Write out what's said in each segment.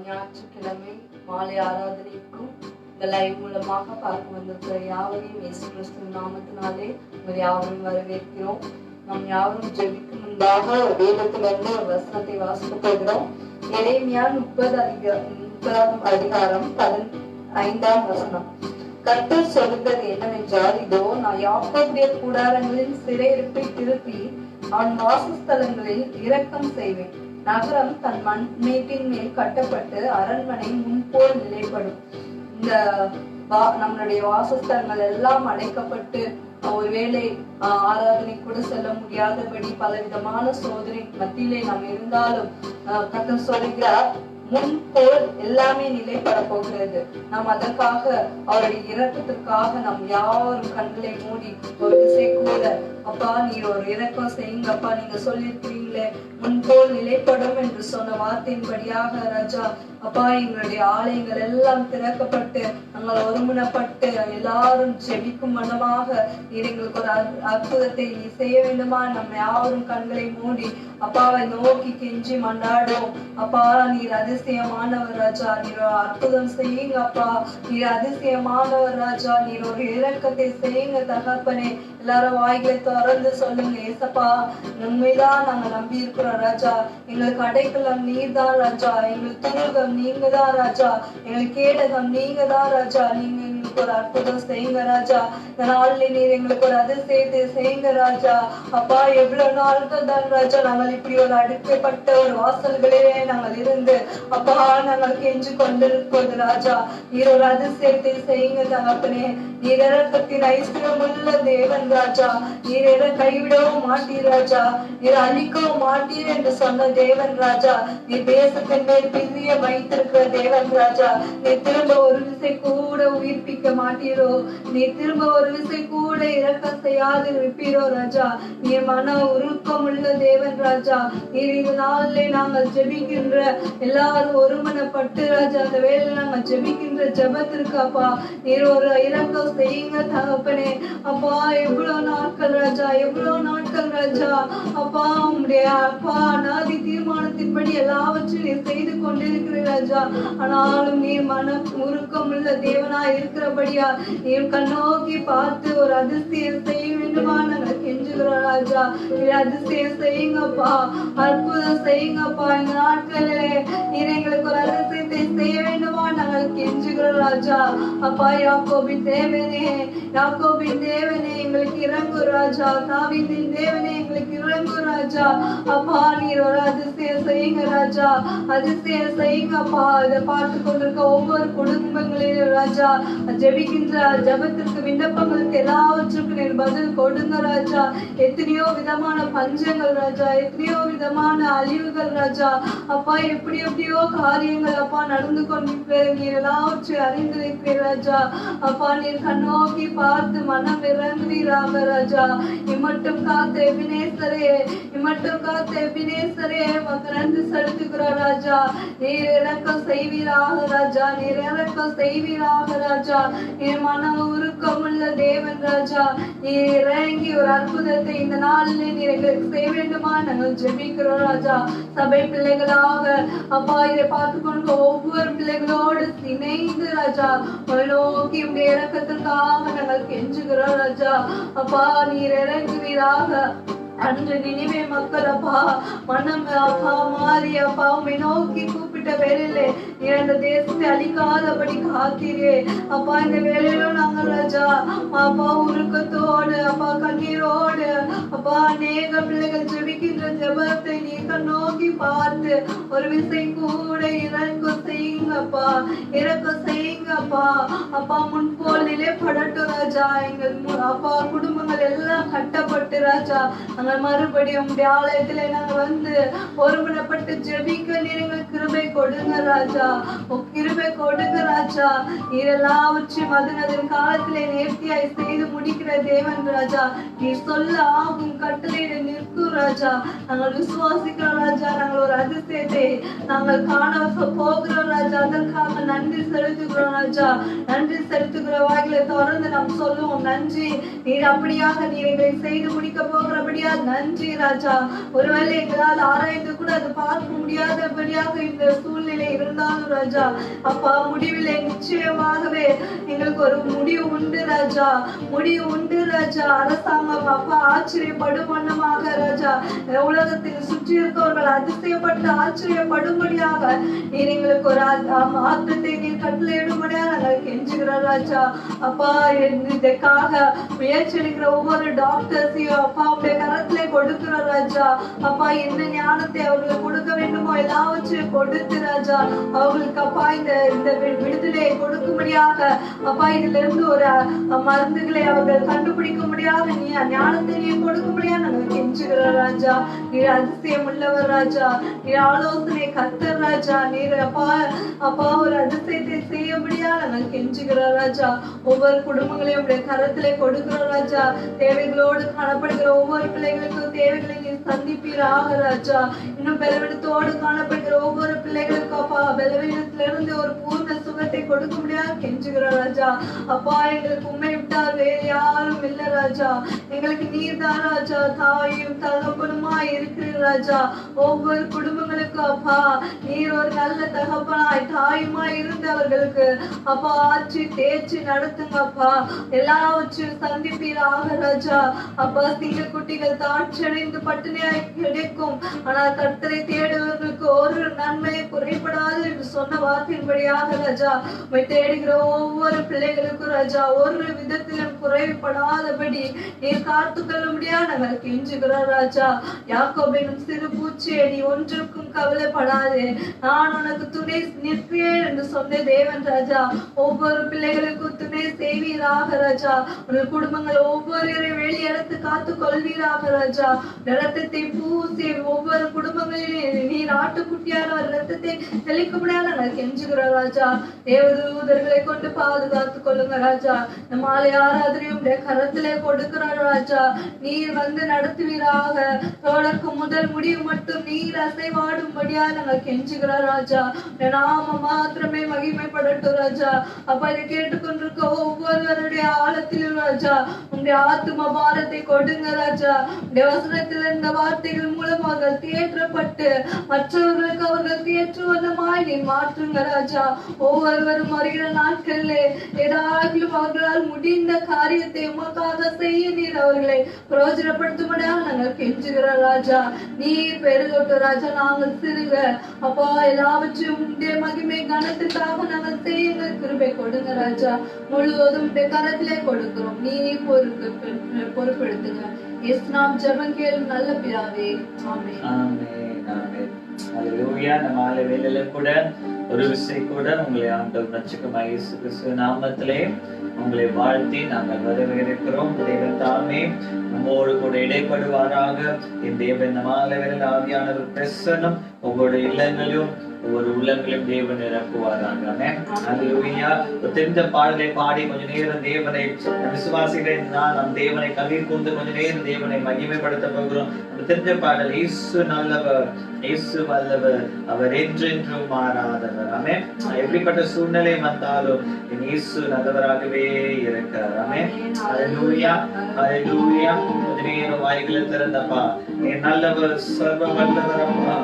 ஞாயிற்றுக்கிழமை மாலை ஆராதனைக்கும் இந்த லைவ் மூலமாக பார்க்க வந்திருக்கிற யாவரையும் இயேசு கிறிஸ்துவின் நாமத்தினாலே உங்கள் யாவரும் வரவேற்கிறோம். நாம் யாவரும் ஜெபிக்கும் முன்பாக வேதத்திலிருந்து ஒரு வசனத்தை வாசிக்க போகிறோம். எரேமியா 30ஆம் அதிகாரம் 15ஆம் வசனம். கர்த்தர் சொல்லுகிறது என்னவென்றால், இதோ நான் யாக்கோபுடைய கூடாரங்களின் சிறையிருப்பை திருப்பி அவன் வாசஸ்தலங்களில் இரக்கம் செய்வேன். நகரம் தன் மண்மேட்டின் மேல் கட்டப்பட்டு அரண்மனை முன்போல் நிலைப்படும். இந்த நம்மளுடைய வாசஸ்தலங்கள் எல்லாம் அடைக்கப்பட்டு ஒருவேளை ஆராதனை கூட செல்ல முடியாதபடி பலவிதமான சோதனை மத்தியிலே நாம் இருந்தாலும் கர்த்தர் சொல்லுகிறார், முன்போல் எல்லாமே நிலைப்பட போகிறது. நாம் அதற்காக அவருடைய இரக்கத்திற்காக நாம் யாரும் கண்களை மூடி ஒரு திசை கூட, அப்பா நீர் ஒரு இரக்கம் செய்யுங்கப்பா, நீங்க சொல்லியிருக்கிறீங்களே முன்போல் நிலைப்படும் என்று சொன்ன வார்த்தையின்படியாக ராஜா அப்பா எங்களுடைய ஆலயங்கள் எல்லாம் திறக்கப்பட்டு நாங்கள் ஒருமுனப்பட்டு எல்லாரும் ஜெபிக்கும் மனமாக நீர் எங்களுக்கு ஒரு அற்புதத்தை நீ செய்ய வேண்டுமா. நம்ம யாரும் கண்களை மூடி அப்பாவை நோக்கி கெஞ்சி மண்டாடுவோம். அப்பா நீர் அதிசயமானவர் ராஜா, நீர் ஒரு அற்புதம் செய்யுங்க அப்பா, நீர் அதிசயமானவர் ராஜா, நீர் ஒரு இரக்கத்தை செய்யுங்க தகப்பனே. எல்லாரும் வாய்களை திறந்து சொல்லுங்க, ஏசப்பா உண்மைதான் நாங்க நம்பி இருக்கிறோம் ராஜா, எங்களுக்கு அடைக்கலம் நீர் தான் ராஜா, எங்களுக்கு துருகம் நீங்க தான் ராஜா, எங்களுக்கு கேடகம் நீங்க தான் ராஜா, நீங்க எங்களுக்கு ஒரு அற்புதம் செய்யுங்க ராஜா. இந்த நாள்ல நீர் எங்களுக்கு ஒரு அதிசயத்தை செய்யுங்க ராஜா. அப்பா எவ்வளவு நாட்கள் தான் ராஜா நாங்கள் இப்படி ஒரு அடைக்கப்பட்ட ஒரு வாசல்களே நாங்கள் இருந்து அப்பா நாங்கள் கெஞ்சு கொண்டிருப்பது ராஜா, நீர் ஒரு அதிசயத்தை செய்யுங்க தகப்பனே. நீர் இரக்கத்தின் ஐஸ்வரமுள்ள தேவன் ராஜா, நீர் கைவிடவும் மாட்டீர் ராஜா, நீர் அழிக்கவும் மாட்டீர் என்று சொன்ன தேவன் ராஜா, நீர் தேசத்தின் மேல் பிரிய வைத்திருக்கிற தேவன் ராஜா, நீர் திரும்ப ஒரு விசை கூட உயிர்ப்பிக்க மாட்டீரோ, நீர் திரும்ப ஒரு விசை கூட இரக்கம் செய்யாது இருப்பீரோ ராஜா, நீர் மன உருக்கம் உள்ள தேவன் ராஜா. நீர் இந்த நாளிலே நாங்கள் ஜெபிக்கின்ற எல்லாரும் ஒருமனப்பட்டு ராஜா அந்த வேலையில நாங்கள் ஜெபிக்கின்ற ஜெபத்திற்கு அப்பா நீர் ஒரு இரக்கம் செய்யுங்க தகப்பனே. அப்பா எவ்வளவு நாட்கள் ராஜா, எவ்வளவு நாட்கள் ராஜா அப்பா உங்களுடைய அப்பா அநாதி தீர்மானத்தின்படி எல்லாவற்றையும் நீர் செய்து கொண்டிருக்கிற ராஜா. ஆனாலும் நீர் மன உருக்கம் உள்ள தேவனா இருக்கிறபடியா நீர் கண்ணோக்கி பார்த்து ஒரு அதிசயம் செய்ய வேண்டுமா நாங்கள் கெஞ்சுகிறோம் ராஜா. நீர் அதிசயம் செய்யுங்கப்பா, அற்புதம் செய்யுங்கப்பா. இந்த நாட்களிலே நீர் எங்களுக்கு ஒரு அதிசயத்தை செய்ய வேண்டுமா நாங்கள் கெஞ்சுகிறோம் ராஜா. அப்பா யாக்கோபின் தேவனே, யாக்கோபின் தேவனே எங்களுக்கு இறங்கு ராஜா, தாவீதின் தேவனே எங்களுக்கு இறங்கு ராஜா. அப்பா நீர் ஒரு அதிசயம் செய்யுங்க ராஜா, அதிசயம் செய்யுங்கப்பா. இதை பார்த்து கொண்டிருக்க ஒவ்வொரு குடும்பங்களிலும் ராஜா ஜெபிக்கின்ற ஜெபத்திற்கு விண்ணப்பங்களுக்கு எல்லாவற்றுக்கும் நீர் பதில் கொடுங்க ராஜா. எத்தனையோ விதமான பஞ்சங்கள் ராஜா, எத்தனையோ விதமான அழிவுகள் ராஜா அப்பா, எப்படி எப்படியோ காரியங்கள் அப்பா நடந்து கொண்டிருக்கிறேன், நீர் எல்லாவற்றையும் அறிந்திருக்கிறேன் ராஜா. அப்பா நீர் கண்ணோக்கி பார்த்து மனம் இறங்குவீராக ராஜா. இம்மட்டும் காத்த எபினேசரே, இம்மட்டும் காத்த எபினேசரே உமக்கு நன்றி செலுத்துகிறோம் ராஜா. நீர் இரக்கம் செய்வீராக ராஜா, நீர் இரக்கம் செய்வீராக ராஜா. நீர் மன உருக்கம் உள்ள தேவன் ராஜா, நீர் இறங்கி ஒரு அற்புதத்தை இந்த நாளிலே நீர் எங்களுக்கு செய்ய வேண்டுமா நாங்கள் ஜெபிக்கிறோம் ராஜா. சபை பிள்ளைகளாக அப்பா இதை பார்த்து கொண்டு ஒவ்வொரு பிள்ளைகளோடு இணைந்து ராஜா நோக்கி உடைய இரக்கத்திற்காக நாங்கள் கெஞ்சுகிறோம் ராஜா. அப்பா நீர் இறங்குவீராக. அன்று நினைவே மக்கள் அப்பா மனம் அப்பா மாறி அப்பா உண்மை நோக்கி கூப்பிட்ட வேலையிலே நீர் அந்த தேசத்தை அழிக்காதபடி காத்தீரே அப்பா. இந்த வேலையிலும் நாங்கள் ராஜா அப்பா உருக்கத்தோடு அப்பா கண்ணீரோடு அப்பா அநேக பிள்ளைகள் ஜெபிக்கின்ற ஜெபத்தை நீங்க நோக்கி பார்த்து ஒரு விசை கூட இறக்கம் செய்யுங்கப்பா, இறக்கம் செய்யுங்கப்பா. அப்பா முன்போல் நிலைப்படட்டும் ராஜா. எங்கள் அப்பா குடும்பங்கள் எல்லாம் கட்டப்பட்டு ராஜா நாங்கள் மறுபடியும் ஆலயத்திலே நாங்கள் வந்து ஒருமனப்பட்டு ஜெபிக்க நீர் எங்களுக்கு கிருபை கொடுங்க ராஜா, கிருபை கொடுங்க ராஜா. நீர் எல்லாவற்றையும் அதன் காலத்திலே நேர்த்தியாய் செய்து முடிக்கிற தேவன் ராஜா. நீர் சொல்ல ஆகும் கட்டளையிட நிற்கும் ராஜா. நாங்கள் விசுவாசிக்கிறோம் ராஜா. நாங்கள் ஒரு அதிசயத்தை நாங்கள் காண போகிறோம் ராஜா. அதற்காக நன்றி செலுத்துகிறோம் ராஜா. நன்றி செலுத்துகிற வாயிலை தொடர்ந்து நாம் சொல்லுவோம். நன்றி, நீர் அப்படியாக நீர் எங்களை செய்து முடிக்க போகிறபடியா நன்றி ராஜா. ஒருவேளை எங்களால் ஆராய்ந்து கூட அது பார்க்க முடியாதபடியாக இந்த சூழ்நிலை இருந்தாலும் ராஜா, அப்பா முடிவிலே நிச்சயமாகவே எங்களுக்கு ஒரு முடிவு உண்டு ராஜா. முடிவு உண்டு ராஜா. அரசாங்கம் அப்பா ஆச்சரியப்படும் வண்ணமாக ராஜா, உலகத்தில் சுற்றி இருக்கவர்கள் அதிசயப்பட்டு ஆச்சரியப்படும்படியாக நீர் எங்களுக்கு ஒரு ஆற்றத்தை நீர் கட்டளையிடும்படியாக நாங்கள் கெஞ்சுகிறோம் ராஜா. அப்பா இதற்காக முயற்சி எடுக்கிற ஒவ்வொரு டாக்டர்ஸையும் அப்பா உடைய கரத்திலே கொடுக்கிறோம் ராஜா. அப்பா என்ன ஞானத்தை அவர்களுக்கு கொடுக்க வேண்டுமோ எல்லாவற்றையும் கொடுத்து ராஜா அவர்களுக்கு அப்பா இந்த விடுதலையை கொடுக்கும்படியாக அப்பா இதுல இருந்து ஒரு மருந்துகளை அவர்கள் கண்டுபிடிக்க முடியாத நீ ஞானத்தை நீ கொடுக்க முடியாது நாங்கள் கெஞ்சுகிறோம் ராஜா. நீர் அதிசயம் உள்ளவர் ராஜா. நீர் ஆலோசனை கர்த்தர் ராஜா. நீர் அப்பா ஒரு அதிசயத்தை செய்ய முடியாது நாங்கள் கெஞ்சுகிறோம் ராஜா. ஒவ்வொரு குடும்பங்களையும் உடைய கரத்திலே கொடுக்கிறோம் ராஜா. தேவைகளோடு காணப்படுகிற ஒவ்வொரு பிள்ளைகளுக்கும் தேவைகளை நீர் சந்திப்பீராக ராஜா. இன்னும் பலவீனத்தோடு காணப்படுகிற ஒவ்வொரு பிள்ளைகளுக்கும் அப்பா பலவீனத்திலிருந்து ஒரு பூர்ண சுகத்தை கொடுக்க முடியாது கெஞ்சுகிறோம் ராஜா. அப்பா எங்களுக்கு உண்மை விட்டால் வேறு யாரும் இல்லை ராஜா. எங்களுக்கு நீர் தான் ராஜா. தாயும் தகப்பனுமா இருக்கிற ராஜா. ஒவ்வொரு குடும்பங்களுக்கும் அப்பா நீர் ஒரு நல்ல தகப்பனாய் தாயுமாய் இருந்தவர்களுக்கு அப்பா ஆட்சி தேய்ச்சி நடத்துங்க அப்பா. எல்லாவற்றையும் சந்திப்பீராக ராஜா. அப்பா சிங்க குட்டிகள் தாட்சடைந்து பட்டினியாய் கிடைக்கும், ஆனால் கர்த்தரை தேடுவர்களுக்கு ஒரு நன்மையை குறைபடாது என்று சொன்ன வார்த்தையின்படியாக ராஜா தேடுகிற ஒவ்வொரு பிள்ளைகளுக்கும் ராஜா ஒரு விதத்திலும் குறைபடாதபடி நீர் காத்து கொள்ள முடியாது நாங்கள் கெஞ்சுகிறோம் ராஜா. யாக்கோபினும் சிறு பூச்சியை நீ ஒன்றுக்கும் கவலைப்படாது, நான் உனக்கு துணை நிற்பேன் என்று சொன்ன தேவன் ராஜா. ஒவ்வொரு பிள்ளைகளுக்கும் துணை செய்வீராக ராஜா. உங்கள் குடும்பங்கள் ஒவ்வொரு வெளியெடுத்து காத்து கொள்வீராக ராஜா. ரத்தத்தை பூசி ஒவ்வொரு குடும்பங்களிலும் நீர் ஆட்டுக்குட்டியான ஒரு ரத்தத்தை தெளிக்க முடியாது நாங்கள் கெஞ்சுகிறோம் ராஜா. தேவதூதர்களை கொண்டு பாதுகாத்து கொள்ளுங்க ராஜா. இந்த மாலை ஆராதனையும் கரத்திலே கொடுக்கிறோம் ராஜா. நீர் வந்து நடத்துவீராக. தொடக்க முதல் முடிவு மட்டும் நீர் அசைவாடும்படியா நாங்கள் கெஞ்சுகிறோம் ராஜா. நாம மாத்திரமே மகிமைப்படட்டும் ராஜா. அப்ப இதை கேட்டுக்கொண்டிருக்க ஒவ்வொருவருடைய ஆழத்திலும் ராஜா உங்களுடைய ஆத்தும பாரத்தை கொடுங்க ராஜா. உடைய வசனத்தில் இந்த வார்த்தைகள் மூலம் அவர்கள் தேற்றப்பட்டு மற்றவர்களுக்கு அவர்கள் தேற்றுவதமாய் நீ மாற்றுங்க ராஜா. ஒவ்வொருவரும் வருகிற நாட்களிலே ஏதாவது அவர்களால் முடிந்த காரியத்தை உமக்காக செய்ய நீர் அவர்களை பிரயோஜனப்படுத்தும்படியாக நாங்கள் கெஞ்சுகிறோம் ராஜா. நீர் பெருகொட்டு ராஜா. நாங்கள் சிறுக அப்பா எல்லாவற்றையும் உடைய மகிமை கனத்துக்காக நாங்கள் செய்ய கிருபை கொடுங்க ராஜா. முழுவதும் உடைய கரத்திலே கொடுக்கிறோம். நீ பொறுப்பெடுத்துங்க. நாம் ஜெபம் கேளும் நல்ல பிதாவே. ஆமென். ஆமென். ஆமென். ஹல்லேலூயா. இந்த மாலை வேளையில கூட ஒரு விஷயம் கூட உங்களை ஆண்டவர் ரட்சகமாகிய இயேசு கிறிஸ்து நாமத்திலே உங்களை வாழ்த்தி நாங்கள் வரவேற்கிறோம். தேவன் தாமே நம்மோடு கூட இடைப்படுவாராக. என் தேவன் இந்த மாலை வேளையில ஆவியானவர் பிரசன்னம் ஒவ்வொரு இல்லங்களிலும் ஒவ்வொரு உள்ளங்களையும் தேவன் நிரப்புவாராங்க. ஹல்லேலூயா. தெரிஞ்ச பாடலை பாடி கொஞ்ச நேரம் தேவனை விசுவாசிக்கிறேன். நம் தேவனை கவிர் கூர்ந்து கொஞ்ச நேரம் தேவனை மகிமைப்படுத்த போகிறோம். தெரிஞ்ச பாடல் இயேசு நல்லவர், இயேசு வல்லவர், அவர் என்றென்றும் மாறாதவர். ஆமென். எப்படிப்பட்ட சூழ்நிலை வந்தாலும் இயேசு நல்லவராகவே இருக்கிறார். ஆமென். ஹல்லேலூயா. ஹல்லேலூயா. கொஞ்ச நேரம் வாய்களை திறந்தப்பா என் நல்லவர் சர்வ வல்லவர் அப்பா.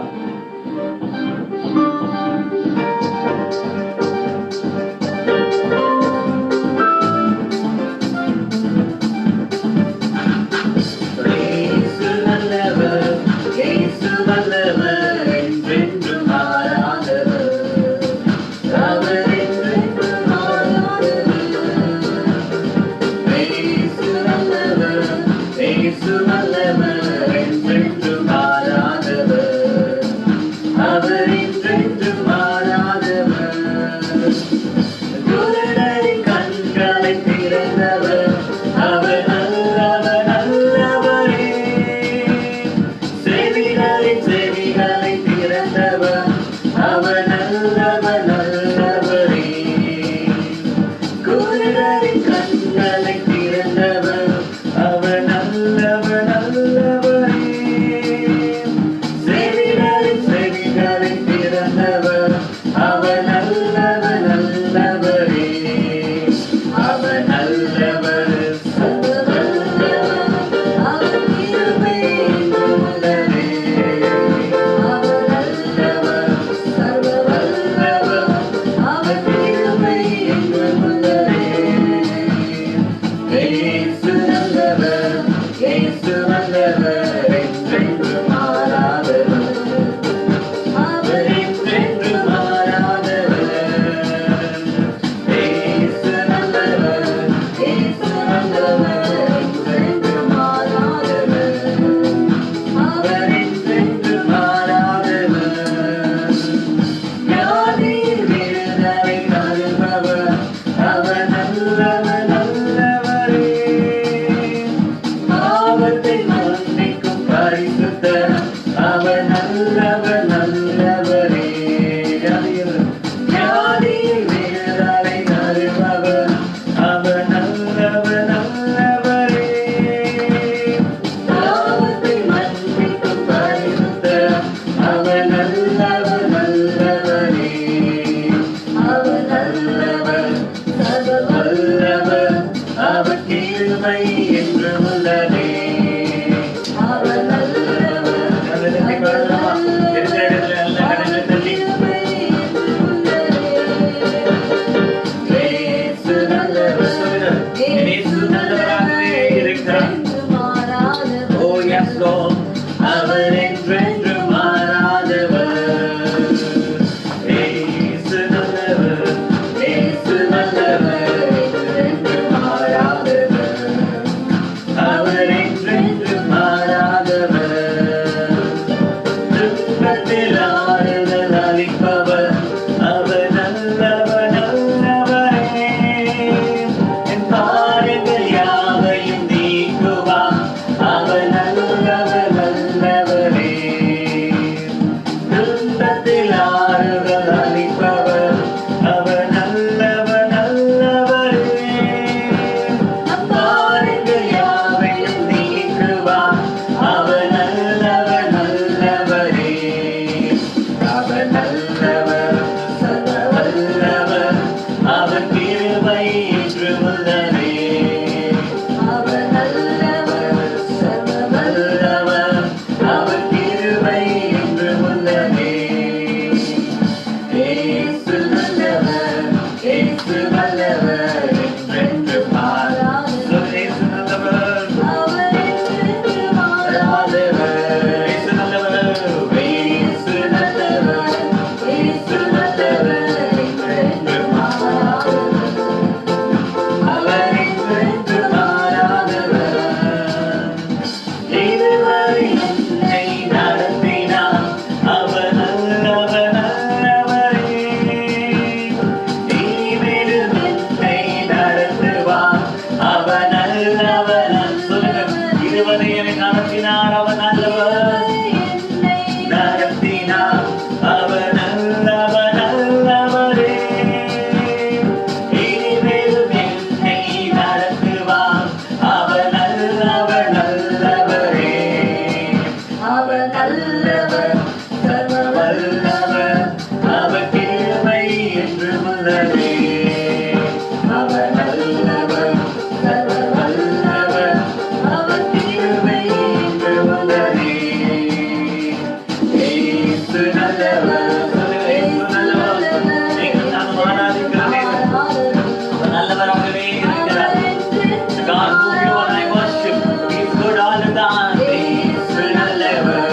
பரிசுத்த அவர் நல்லவர் நல்லவரே. வியாதியை வேதனை தருபவர் அவர் நல்லவர் நல்லவரே. பாவத்தை மன்னிக்கும் பரிசுத்த அவர் நல்லவர் நல்லவரே. அவர் நல்லவர் சர்வ வல்லவர் அவர் கிருபை என்று உள்ளதே. அவர் நல்லவர் இருக்கிற இடத்துல நல்ல கடனை தள்ளி இயேசு நல்லவர் சொல்லுங்கள். இயேசு நல்லவராகவே இருக்கிறார். ஓ எஸ் லார்ட், அவர் என்றென்றும் மாறாதவர். இயேசு நல்லவர், இயேசு நல்லவர், என்றென்றும் மாறாதவர். அவர் என்றென்றும் மாறாதவர். துன்பத்தில் ஆறுதல் அளிப்பவர் அவர் நல்லவர் நல்லவரே. என் பாடுகள் யாவையும் நீக்குவார் அவர் நல்லவர் நல்லவரே. துன்பத்தில் ஆறுதல் அளிப்பவர் அவர் நல்லவர் நல்லவரே. நம் பாடுகள் யாவையும் நீக்குவார் அவர் நல்லவர் நல்லவரே. அவர் நல்லவர் சர்வ வல்லவர் அவர் கிருபை என்று உள்ளதே. அவர் நல்லவர் சர்வ வல்லவர் அவர் கிருபை என்று உள்ளதே. இயேசு நல்லவர், இயேசு வல்லவர், என்றென்றும் மாறாதவர். இயேசு நல்லவர், அவர் என்றென்றும் மாறாதவர். இயேசு நல்லவர், இயேசு நல்லவர், இயேசு நல்லவர், என்றென்றும் மாறாதவர். அவர் என்றென்றும் மாறாதவர். இதுவரை என்னை நடத்தினார் அவர் நல்லவர் நல்லவரே. இனிமேலும் என்னை நடத்துவார் அவர் நல்லவர் சொல்லுங்கள். இதுவரை என்னை நடத்தினார் அவர் நல்லவர். நடத்தினார் அவர் நல்லவர் நல்லவரே. இனிமேலும் என்னை நடத்துவார் அவர் நல்லவர் நல்லவரே. அவர் நல்லவர் சர்வ வல்லவர் அவர் கிருபை என்று உள்ளதே. அவர் நல்லவர் சர்வ வல்லவர் அவர் கிருபை என்று உள்ளதே. இயேசு நல்லவர் சொல்லுங்கள். இயேசு நல்லவர். நீங்கள் நாம் ஆராதிக்கிற தேவன் அவர் நல்லவராகவே இருக்கிறார். God whom you and I worship, He is good all the time. இயேசு நல்லவர்,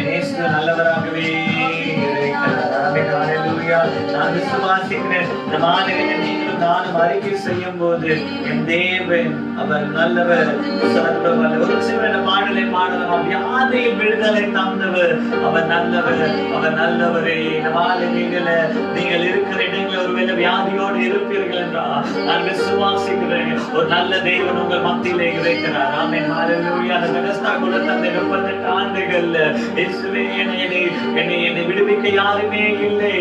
நல்லவராகவே நான் விசுவாசிக்கிறேன். இந்த மாநிலத்தை நீங்களும் நானும் அறிக்கை செய்யும் போது என் தேவன் அவர் நல்லவர், சர்வ வல்லவர். ஒரு சில பாடலை பாடலாம். வியாதியில் விடுதலை தந்தவர் அவர் நல்லவர், அவர் நல்லவரே. இந்த மாநில நீங்கள் இருக்கிற இடங்களில் ஒருவேளை வியாதியோடு இருப்பீர்கள் என்றால் நான் விசுவாசிக்கிறேன் ஒரு நல்ல தேவன் உங்கள் மத்தியிலே இருக்கிறார். ஆமென். ஹல்லேலூயா. அந்த பெதஸ்தா குளத்தை 38 ஆண்டுகள் இயேசுவே என்னை விடுவிக்க யாருமே இல்லை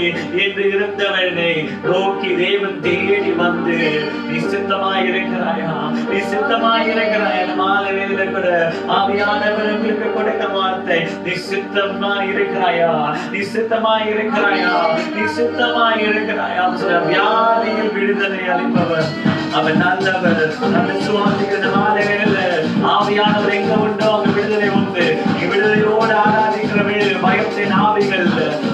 என்று இருந்தவனை நோக்கி தேவன் தேடி வந்து நீ சித்தமாய் இருக்கிறாயா, நீ சித்தமாய் இருக்கிறாயா. மாலையில கூட ஆவியானவர்களுக்கு கொடுக்க வார்த்தை, நீ சித்தமாய் இருக்கிறாயா, நீ சித்தமாய் இருக்கிறாயா, நீ சித்தமாய் இருக்கிறாயா. வியாதியில் விடுதலை அளிப்பவர் அவர் நல்லவர். நல்ல சுவாசிக்கிற மாலையில ஆவியானவர் எங்க உண்டோ அங்க விடுதலை உண்டு. நீ விடுதலையோடு ஆராதிக்கிற வேலை பயத்தின் ஆவிகள்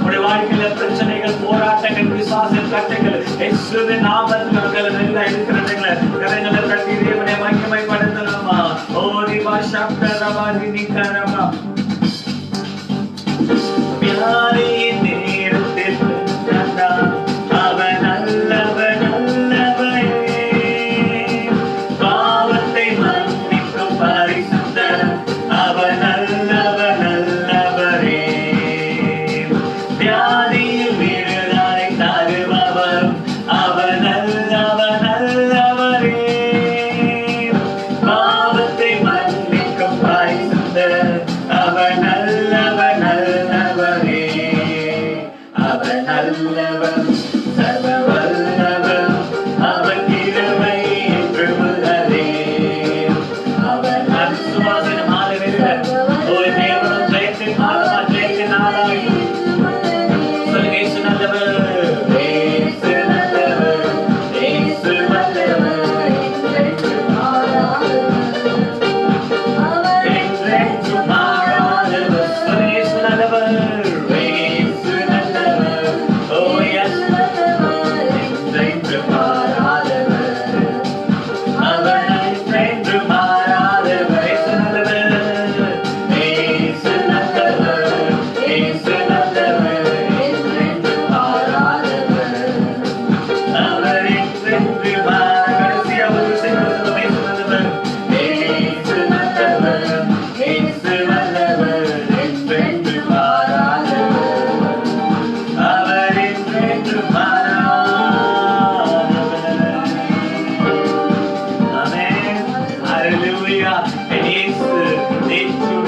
உடைய வாழ்க்கையில பிரச்சனைகள், போராட்டங்கள், விசுவாச கட்டுகள் இயேசுவின் நாமத்தில் எல்லாம் இருக்கிறதுங்கள கரங்களை தட்டி தேவனை மகிமைப்படுத்தலாமா? ஓடி பாஷாப்தரபாதி நிக்கரமா வியாதியின் நேரத்தில் அவன் நல்லவன், நல்லவரே. பாவத்தை மன்னிக்கும் பரிசுத்தர் அவன் நல்லவன், நல்லவரே. வியாதியில் விடுதலை தருபவர் அவன் நல்லவன், நல்லவரே. பாவத்தை மன்னிக்கும் பரிசுத்தர் அவன் நல்லவன், நல்லவரே. அவன் நல்லவன், சர்வ வல்லவன், அவன் கிருபை என்றும் உள்ளதே. அவன் அசுவாசன மாலையில ஒரு தேவனும் ஜெயத்தின் மாலமா, ஜெயத்தின் நாளாய் சொல்லுங்க. இயேசு நல்லவர், இயேசு நல்லவர், இயேசு வல்லவர், என்றென்றும் மாறாதவர். சொல்லுங்க. இயேசு நல்லவர், இயேசு நல்லவர், ஓ எஸ், என்றென்றும் மாறாதவர். அவர் என்றென்றும் மாறாதவர். இயேசு நல்லவர், இயேசு நல்லவர், இயேசு நல்லவர், என்றென்றும் மாறாதவர். அவர் என்றென்றும் கடைசியா ஒரு சிறுவரும் இயேசு நல்லவர், இயேசு நல்லவர், இயேசு வல்லவர், என்றென்றும் மாறாதவர். அவர் என்றென்றும் மாறாதவர். ஆமென். ஹல்லேலூயா. இயேசு நேற்றும்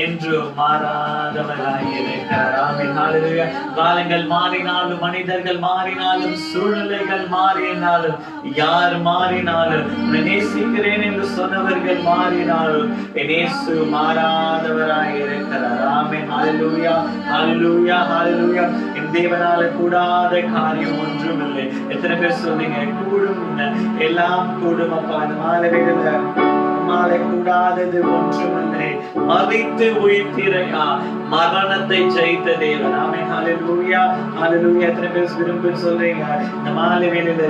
என்றும் மாறாதவராய் இருக்கிறார். ஆமென். ஹல்லேலூயா. காலங்கள் மாறினாலும், மனிதர்கள் மாறினாலும், சூழ்நிலைகள் மாறினாலும், யார் மாறினாலும், உன்னை நேசிக்கிறேன் என்று சொன்னவர்கள் மாறினாலும் என் இயேசு மாறாதவராய் இருக்கிறார். ஆமென். ஹல்லேலூயா. ஹல்லேலூயா. ஹல்லேலூயா. என் தேவனால கூடாத காரியம் ஒன்றுமில்லை. எத்தனை பேர் சொன்னீங்க? கூடும், எல்லாம் கூடும் அப்பா. அந்த மாலை கூடாதது ஒன்றுமில்லை. மறித்து உயிர்த்திரையா, மரணத்தை ஜெயித்த தேவன். ஆமென். ஹல்லேலூயா. ஹல்லேலூயா. எத்தனை பேர் விரும்பி சொல்றீங்க? இந்த மாலை வேளையில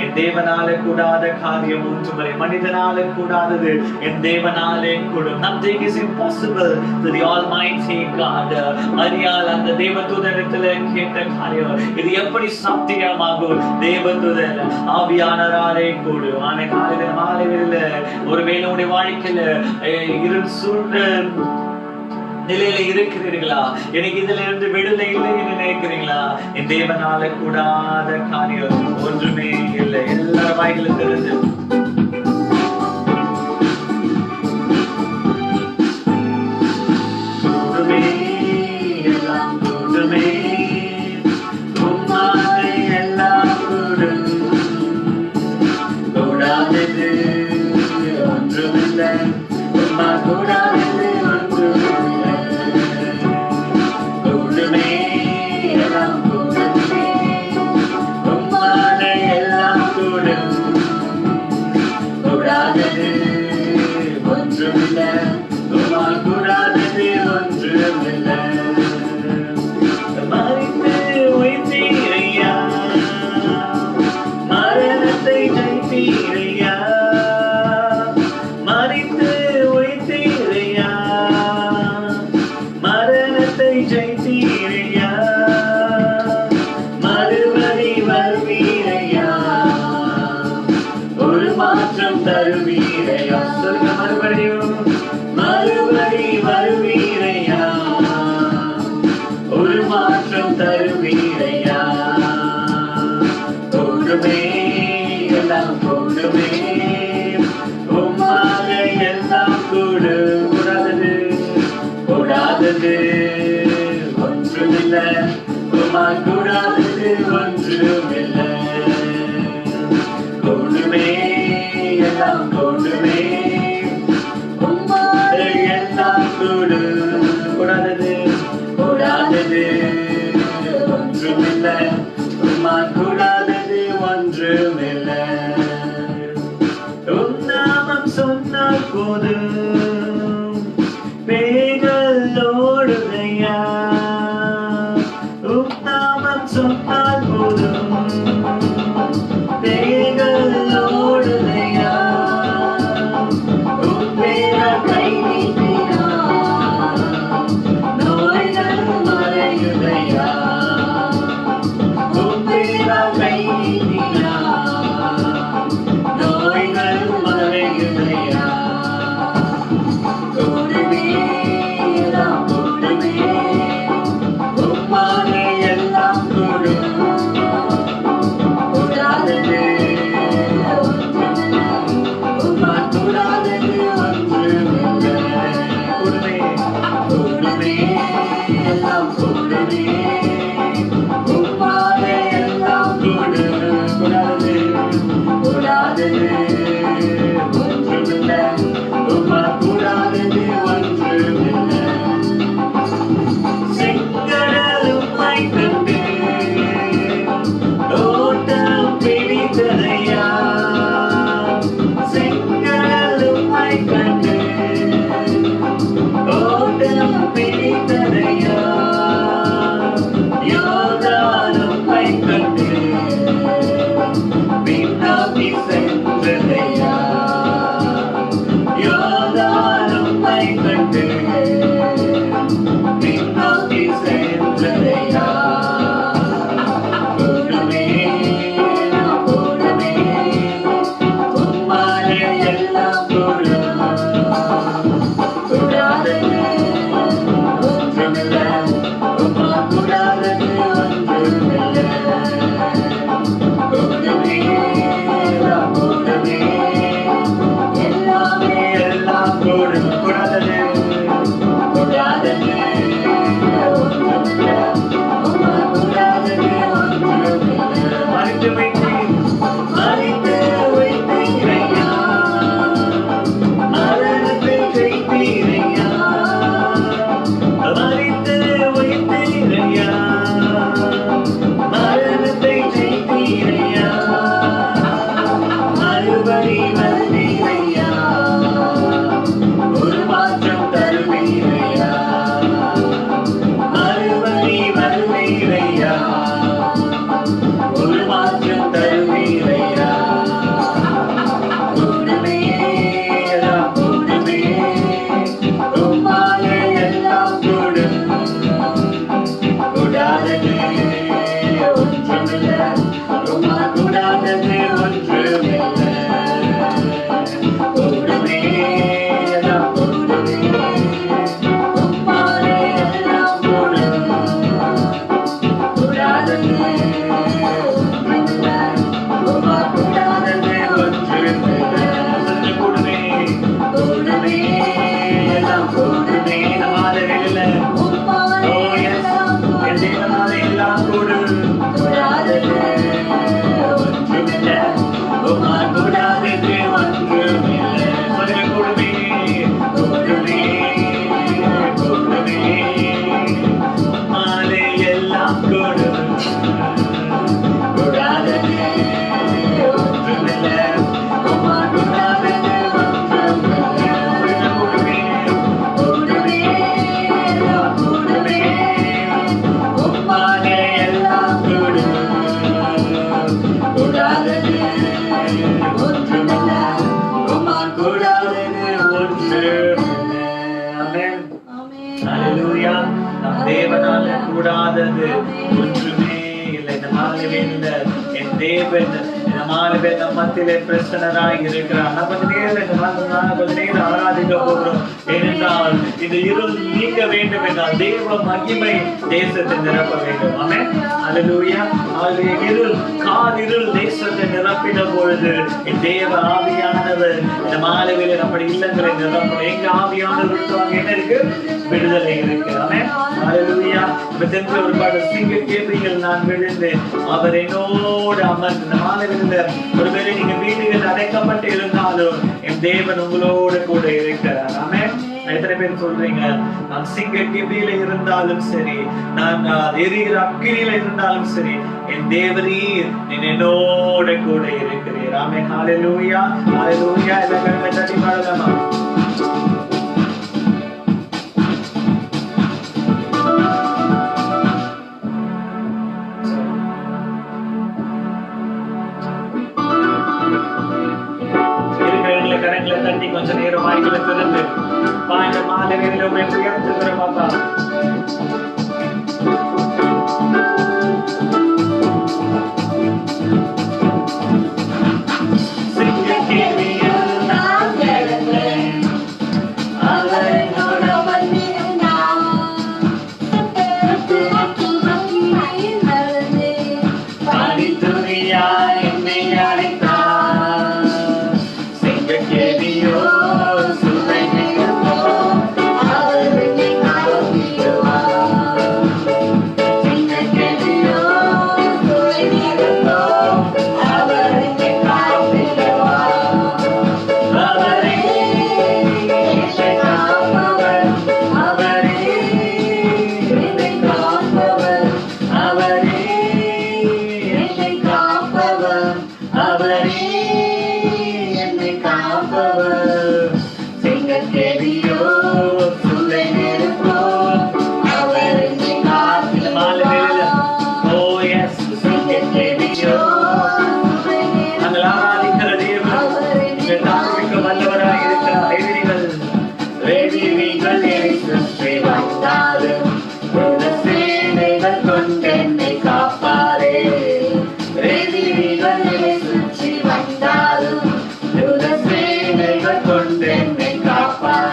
என் தேவனால கூடாத காரியம் ஒன்றுமில்லை. மனிதனால கூடாதது என் தேவனாலே கூடும். Nothing is impossible to the Almighty God. மரியாள் அந்த தேவதூதனிடத்துல கேட்ட காரியம் இது எப்படி சாத்தியமாகும்? தேவதூதன் ஆவியானவராலே கூடும். ஆமென். மாலை வேளையில ஒருவேளை உடைய வாழ்க்கையில இருள் சூழ்ந்த நிலையில இருக்கிறீர்களா? எனக்கு இதுல இருந்து விடுதலை இல்லை என்று நினைக்கிறீங்களா? என் தேவனால கூடாத காரியம் ஒன்றுமே இல்லை. எல்லா வாய்களும் தெரிஞ்சு கூடுமே, எல்லாம் கூடுமே, உம்மாலே எல்லாம் கூடும். கூடாதது ஒன்றுமில்லை, உம்மா கூடாதது ஒன்றுமில்லை. கூடுமே, எல்லாம் கூடுமே, உம்மாலே எல்லாம் கூடும். மரணத்தை ஜெயித்தீரையா, மறுபடி வருவீரையா, ஒரு மாற்றம் தருவீரையா. சொல்லுங்க, மறுபடியும் மறுபடி வருவீரையா, ஒரு மாற்றம் தருவீரையா. கூடுமே எல்லாம் கூடுமே, உம்மாக எல்லாம் கூடு. கூடாதது கூடாதது ஒன்றுமில்லை, உம்மா கூடாதது ஒன்றுமில்லை. கூடுமே எல்லாம் கூடுமே, உம்மாக எல்லாம் கூடு. கூடாதது கூடாதது ஒன்றுமில்லை, உம்மா கூடாதது ஒன்றுமில்லை. உம் நாமம் சொன்னால் போதும் பேய்கள் ஓடுதையா, உம் நாமம் சொன்னால் போதும் கூடாதது ஒன்றுமே இல்லை. இந்த மாலையில என் தேவன் இந்த மாலையில நம்ம மத்தியிலே பிரசன்னராய் இருக்கிறார். நம்ம கொஞ்ச நேரம் ஆராதிக்க போகிறோம். ஏனென்றால் இந்த இருள் நீக்க வேண்டும் என்றால் தேவ மகிமை தேசத்தை நிரப்ப வேண்டும். ஆமென். அல்லேலூயா. இருள் காரிருள் தேசத்தை நிரப்பின பொழுது தேவ ஆவியானவர் இந்த மாலையில நம்முடைய இல்லங்களை நிரப்பணும். எங்க ஆவியானவர் என்ன இருக்கு? விடுதலை இருக்கு. ஆமென். அல்லேலூயா. சென்ற ஒரு பாடல் சிங்க கேள்விகள் நான் விழுந்து அவர் என்னோடு அமர்ந்து இந்த மாலையில ஒருவேளை நீங்க வீடுகள் அடைக்கப்பட்டு இருந்தாலும் என் தேவன் உங்களோடு கூட இருக்கிறார். ஆமென். எத்தனை பேர் சொல்றீங்க நான் சிங்க கிபியில இருந்தாலும் சரி, நான் எரிகிற அக்கினியில இருந்தாலும் சரி, என் தேவரீர் என்னோட கூட இருக்கிறீர். ஆமென். ஹalleluya. ஹalleluya. எல்லா கரங்களை தட்டி பாடலாமா? கரங்களை தட்டி கொஞ்ச நேரம் வாய்களை திறந்து பாய்ந்த மாலை வேலையில உயர்த்துகிறோம் அப்பா. Bye.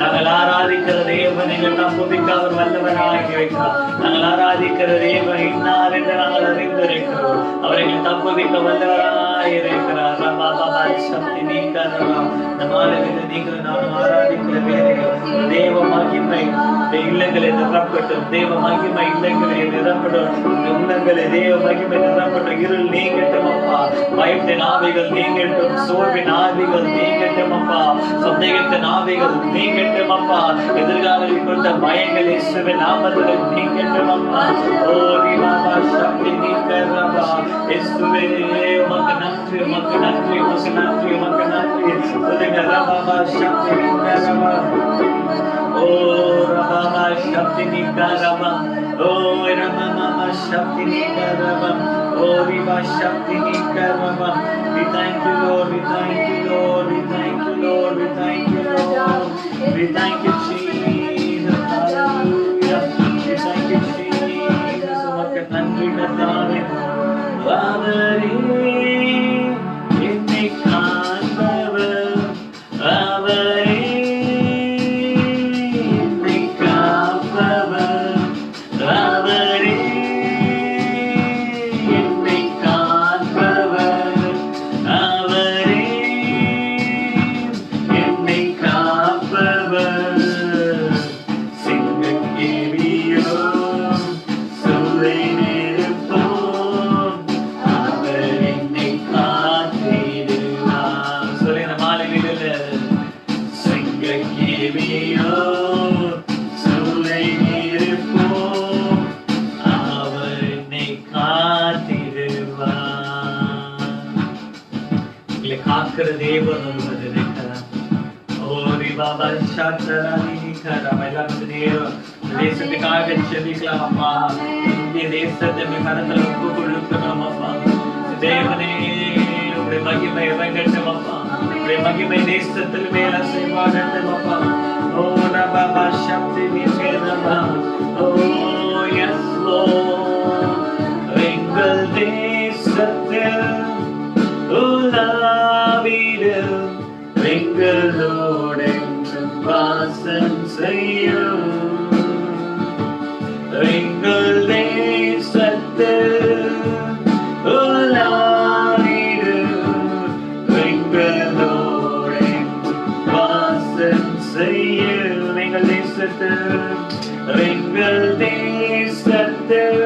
நாங்கள் ஆராதிக்கிற தேவன் எங்கள் தப்புவிக்க அவர் வல்லவனாகி வைக்கிறார். நாங்கள் ஆராதிக்கிற தேவன் இன்னார் என்று நாங்கள் அறிந்திருக்கிறோம். அவர் எங்கள் தப்புவிக்க வல்லவராய் இருக்கிறார். சக்தி நீக்கிறோம். இந்த மாலையில் நீங்கள் நாங்கள் ஆராதிக்கிற வேலைகள் தேவ மகிமை இல்லங்களை நிரப்பட்டும். தேவ மகிமை இல்லங்களை நிரப்பட்டும். உள்ளங்களை தேவ மகிமை நிரப்பட்டும். இருள் நீங்கட்டும் அப்பா. பயத்தின் ஆவிகள் நீங்கட்டும். சோர்வின் ஆவிகள் நீங்கட்டும் அப்பா. சந்தேகத்தின் ஆவிகள் நீங்கட்டும் அப்பா. எதிர்காலத்தில் கொடுத்த பயங்கள் இயேசுவின் நாமத்தில் நீங்கட்டும் அப்பா. ஓ நீவாபா சக்தி நீக்கிறப்பா. இயேசுவே உமக்கு நன்றி, உமக்கு நன்றி, உமக்கு நன்றி, உமக்கு நன்றி. சொல்லுங்க ரபாபா சக்தி நீக்கிறப்பா. ஓ ரபாபா சக்தி நீக்கிறப்பா. ஓ ரபாபா சக்தி நீக்கிறப்பா. ஓ ரிபா சக்தி நீக்கிறப்பா. We thank you Lord, we thank you Lord, we thank you Lord, we thank you Lord, we thank you Jesus, hallelujah, we thank you Jesus, உமக்கு நன்றி கர்த்தாவே. அவரே என்னை காண்பவர், அவரே என்னை காப்பவர், அவரே என்னை காண்பவர், அவரே என்னை காப்பவர். சிங்கக்கேவியோ சூளை நெருப்போம், அவர் என்னை காத்திடுவார். சொல்லி இந்த மாலையில சிங்கக்கேவியோ சூளை நெருப்போம், அவர் என்னை காத்திடுவார். எங்களை காக்கிற தேவன் ஒருவர் இருக்கிறார். ஓரி பாபா சாத்தராணி கரம் எல்லாம் தேவன் தேசத்துக்காக செபிக்கலாம் அப்பா. இந்திய தேசத்தை கரத்துல ஒப்பு கொடுக்கிறோம் அப்பா. தேவனே உடைய மகிமை இறங்கட்டும் அப்பா. உடைய மகிமை தேசத்தில் மேல செய்வாகட்டும் அப்பா. ஓ பாபா சக்தி நீக்கிறப்பா. ஓ எஸ் லோர்ட், எங்கள் தேசத்தில் உலாவிடும் எங்களோடு வாசம் செய்யும். எங்கள் தேசத்தில் உலாவிடும் எங்களோடு வாசம் செய்யும். எங்கள் தேசத்தில், எங்கள் தேசத்தில்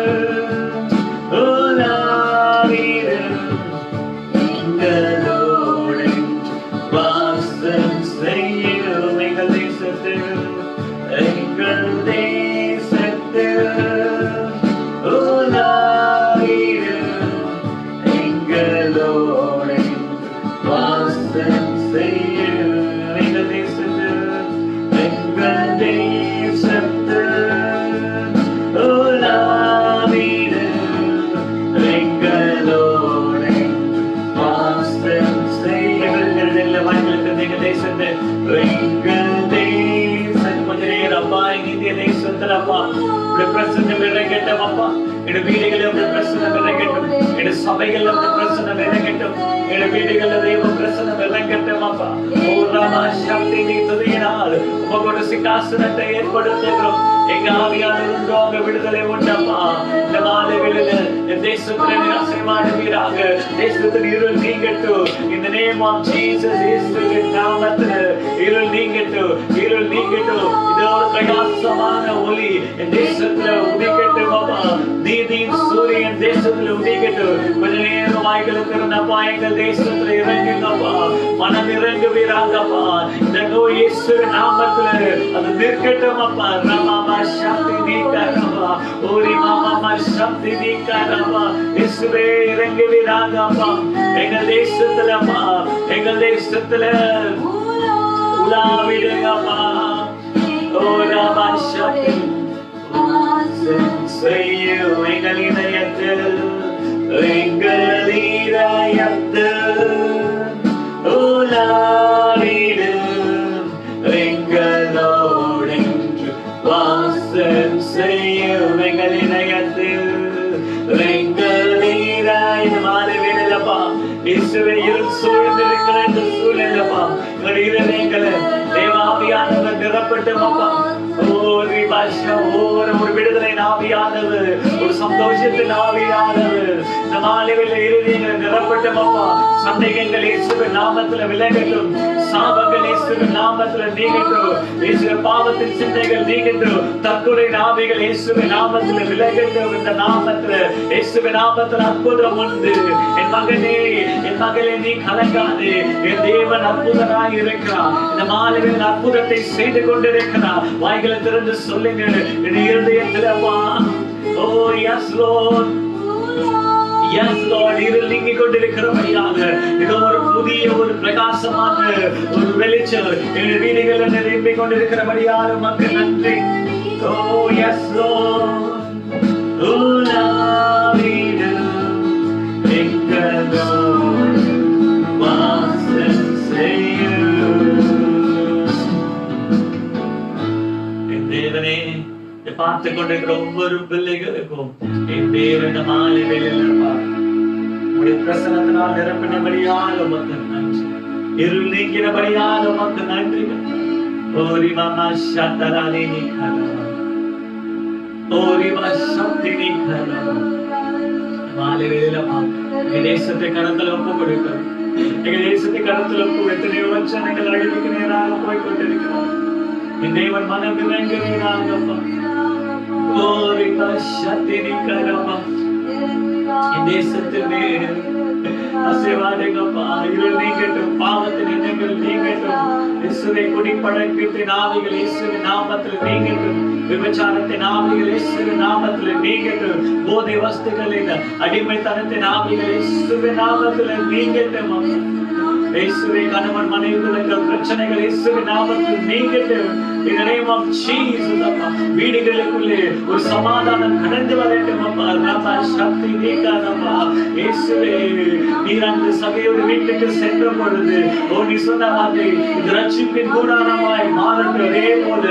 உலாவிடும் எங்களோடு வாசம் செய்யும். எங்கள் தேசத்தில், எங்கள் தேசத்தில் உலாவிடும் எங்களோடு வாசம் செய்யும். எங்கள் தேசத்தில், எங்கள் தேசத்தில் உலாவிடும் எங்களோடு வாசம் செய்யும். எங்கள் தேசத்தில், எங்கள் தேசம் கொஞ்ச நேரம் அப்பா. இந்திய தேசத்தில் அப்பா உடைய பிரசன்னம் இறங்கட்டும் அப்பா. என் வீடுகளில் உடைய பிரசன்னம் இறங்கட்டும். என் சபைகளில் உடைய பிரசன்னம் இறங்கட்டும். என் வீடுகளில் தெய்வ பிரசன்னம் இறங்கட்டும் அப்பா. ஓ ராமா சக்தி நீ துதியினால் உமக்கு சிங்காசனத்தை ஏற்படுத்துகிறோம். எங்க ஆவியானவர் உண்டோ அங்க விடுதலை உண்டப்பா. இந்த மாலைகளில் இந்த தேசத்தில் நீர் அசைவாடுவீராக. தேசத்தில் இருள் நீங்கட்டும். In the name of Jesus, இயேசுவின் நாமத்தில் இருள் நீங்கட்டும், இருள் நீங்கட்டும். இது ஒரு பிரகாசமான ஒளி இந்த தேசத்துல உதிக்கட்டும் அப்பா. நீதியின் சூரியன் தேசத்துல உதிக்கட்டும். கொஞ்ச நேரம் வாய்களை திறந்தப்பா. எங்கள் தேசத்துல இறங்குங்கப்பா. மனம் இறங்குவீராங்கப்பா. இந்த நோய் இயேசுவின் நாமத்துல அது நிற்கட்டும் அப்பா. ரமாமா சக்தி நீக்கிறப்பா. ஓரி மாமா சக்தி நீக்கிறப்பா. இயேசுவே இறங்குவீராங்கப்பா. எங்கள் தேசத்துலப்பா, எங்கள் தேசத்துல உலாவிடுங்கப்பா. ஓ ராமா சக்தி செய்யும். எங்கள் இதயத்தில், எங்கள் இதயத்தில் உலாவிடும் எங்களோடு வாசம் செய்யும். எங்கள் இதயத்தில், எங்கள் இதயம் மாறுவிடலப்பா. இயேசுவை இருள் சூழ்ந்திருக்கிற இந்த சூழலப்பா. எங்கள் இதயங்களை தேவா ஆவியால் நிரப்பட்டும் அப்பா. ஒரு விடுதலை ஆவியானவர், ஒரு சந்தோஷத்தின் ஆவியானவர் இந்த மாலையில இருதயங்களை நிரப்பட்டும் அப்பா. சந்தேகங்கள் இயேசுவின் நாமத்துல விலகட்டும், சாபங்கள் இயேசுவின் நாமத்துல நீங்கட்டும், இயேசுவின் பாவத்தின் சிந்தைகள் நீங்கட்டும், தற்கொலை ஆவிகள் இயேசுவின் நாமத்துல விலகட்டும். இந்த நாமத்துல இயேசுவின் நாமத்துல அற்புதம் உண்டு. என் மகனே, என் மகளே, நீ கலங்காதே. என் தேவன் அற்புதனாய் இருக்கிறார். இந்த மாலையில் அற்புதத்தை செய்து கொண்டிருக்கிறார். வாய்களை திறந்து சொல்லுங்க என் இருதயத்தில் அப்பா. ஓ எஸ் லார்ட், எஸ் லார்ட். இருள் நீங்கி கொண்டிருக்கிறபடியாக இதோ ஒரு புதிய ஒரு பிரகாசமான ஒரு வெளிச்சம் என் வீடுகளில் நிரம்பிக் கொண்டிருக்கிறபடியாக உமக்கு நன்றி. ஓ எஸ் லார்ட். பார்த்து கொண்டிருக்கிற ஒவ்வொரு பிள்ளைகளுக்கும் என் தேவன் மாலை வேளையில் உடைய பிரசனத்தினால் நிரப்பினபடியாக உமக்கு நன்றி. இருள் நீங்கினபடியாக உமக்கு நன்றி. ஓரி மாமா சத்தரானே நீ கலவா, ஓரி மா சக்தி நீ கலவா. மாலை வேளையில் தேசத்தை கருத்தில் ஒப்பு கொடுக்கிறோம். எங்க தேசத்தை கருத்தில் ஒப்பு எத்தனையோ வச்சனங்கள் அழிவுக்கு நேராக போய்கொண்டிருக்கிறோம். என் தேவன் மனம் இறங்குவீராகப்பா. தேசத்தில் அசைவாடுங்கப்பா. இருள் நீங்கட்டும், பாவத்தின் எண்ணங்கள் நீங்கட்டும், இயேசுவை குடிப்பழக்கத்தின் ஆவிகள் இயேசுவின் நாமத்தில் நீங்கட்டும், விபச்சாரத்தின் ஆவிகள் இயேசுவின் நாமத்தில் நீங்கட்டும், போதை வஸ்துகளின் அடிமைத்தனத்தின் ஆவிகள் இயேசுவின் நாமத்தில் நீங்கட்டும். இயேசுவே, கணவன் மனைவிகளுக்கு பிரச்சனைகள் இயேசுவின் நாமத்தில் நீங்கட்டும். In the name of Jesus, அப்பா. வீடுகளுக்குள்ளே ஒரு சமாதானம் கடந்து வரட்டும் அப்பா. ராபா சக்தி நீக்காதப்பா. இயேசுவே, நீர் அந்த சபையோட வீட்டுக்கு சென்ற பொழுது நீ சொன்ன மாதிரி இது ரட்சிப்பின் கூடாரமாய் மாறட்டும். அதே போல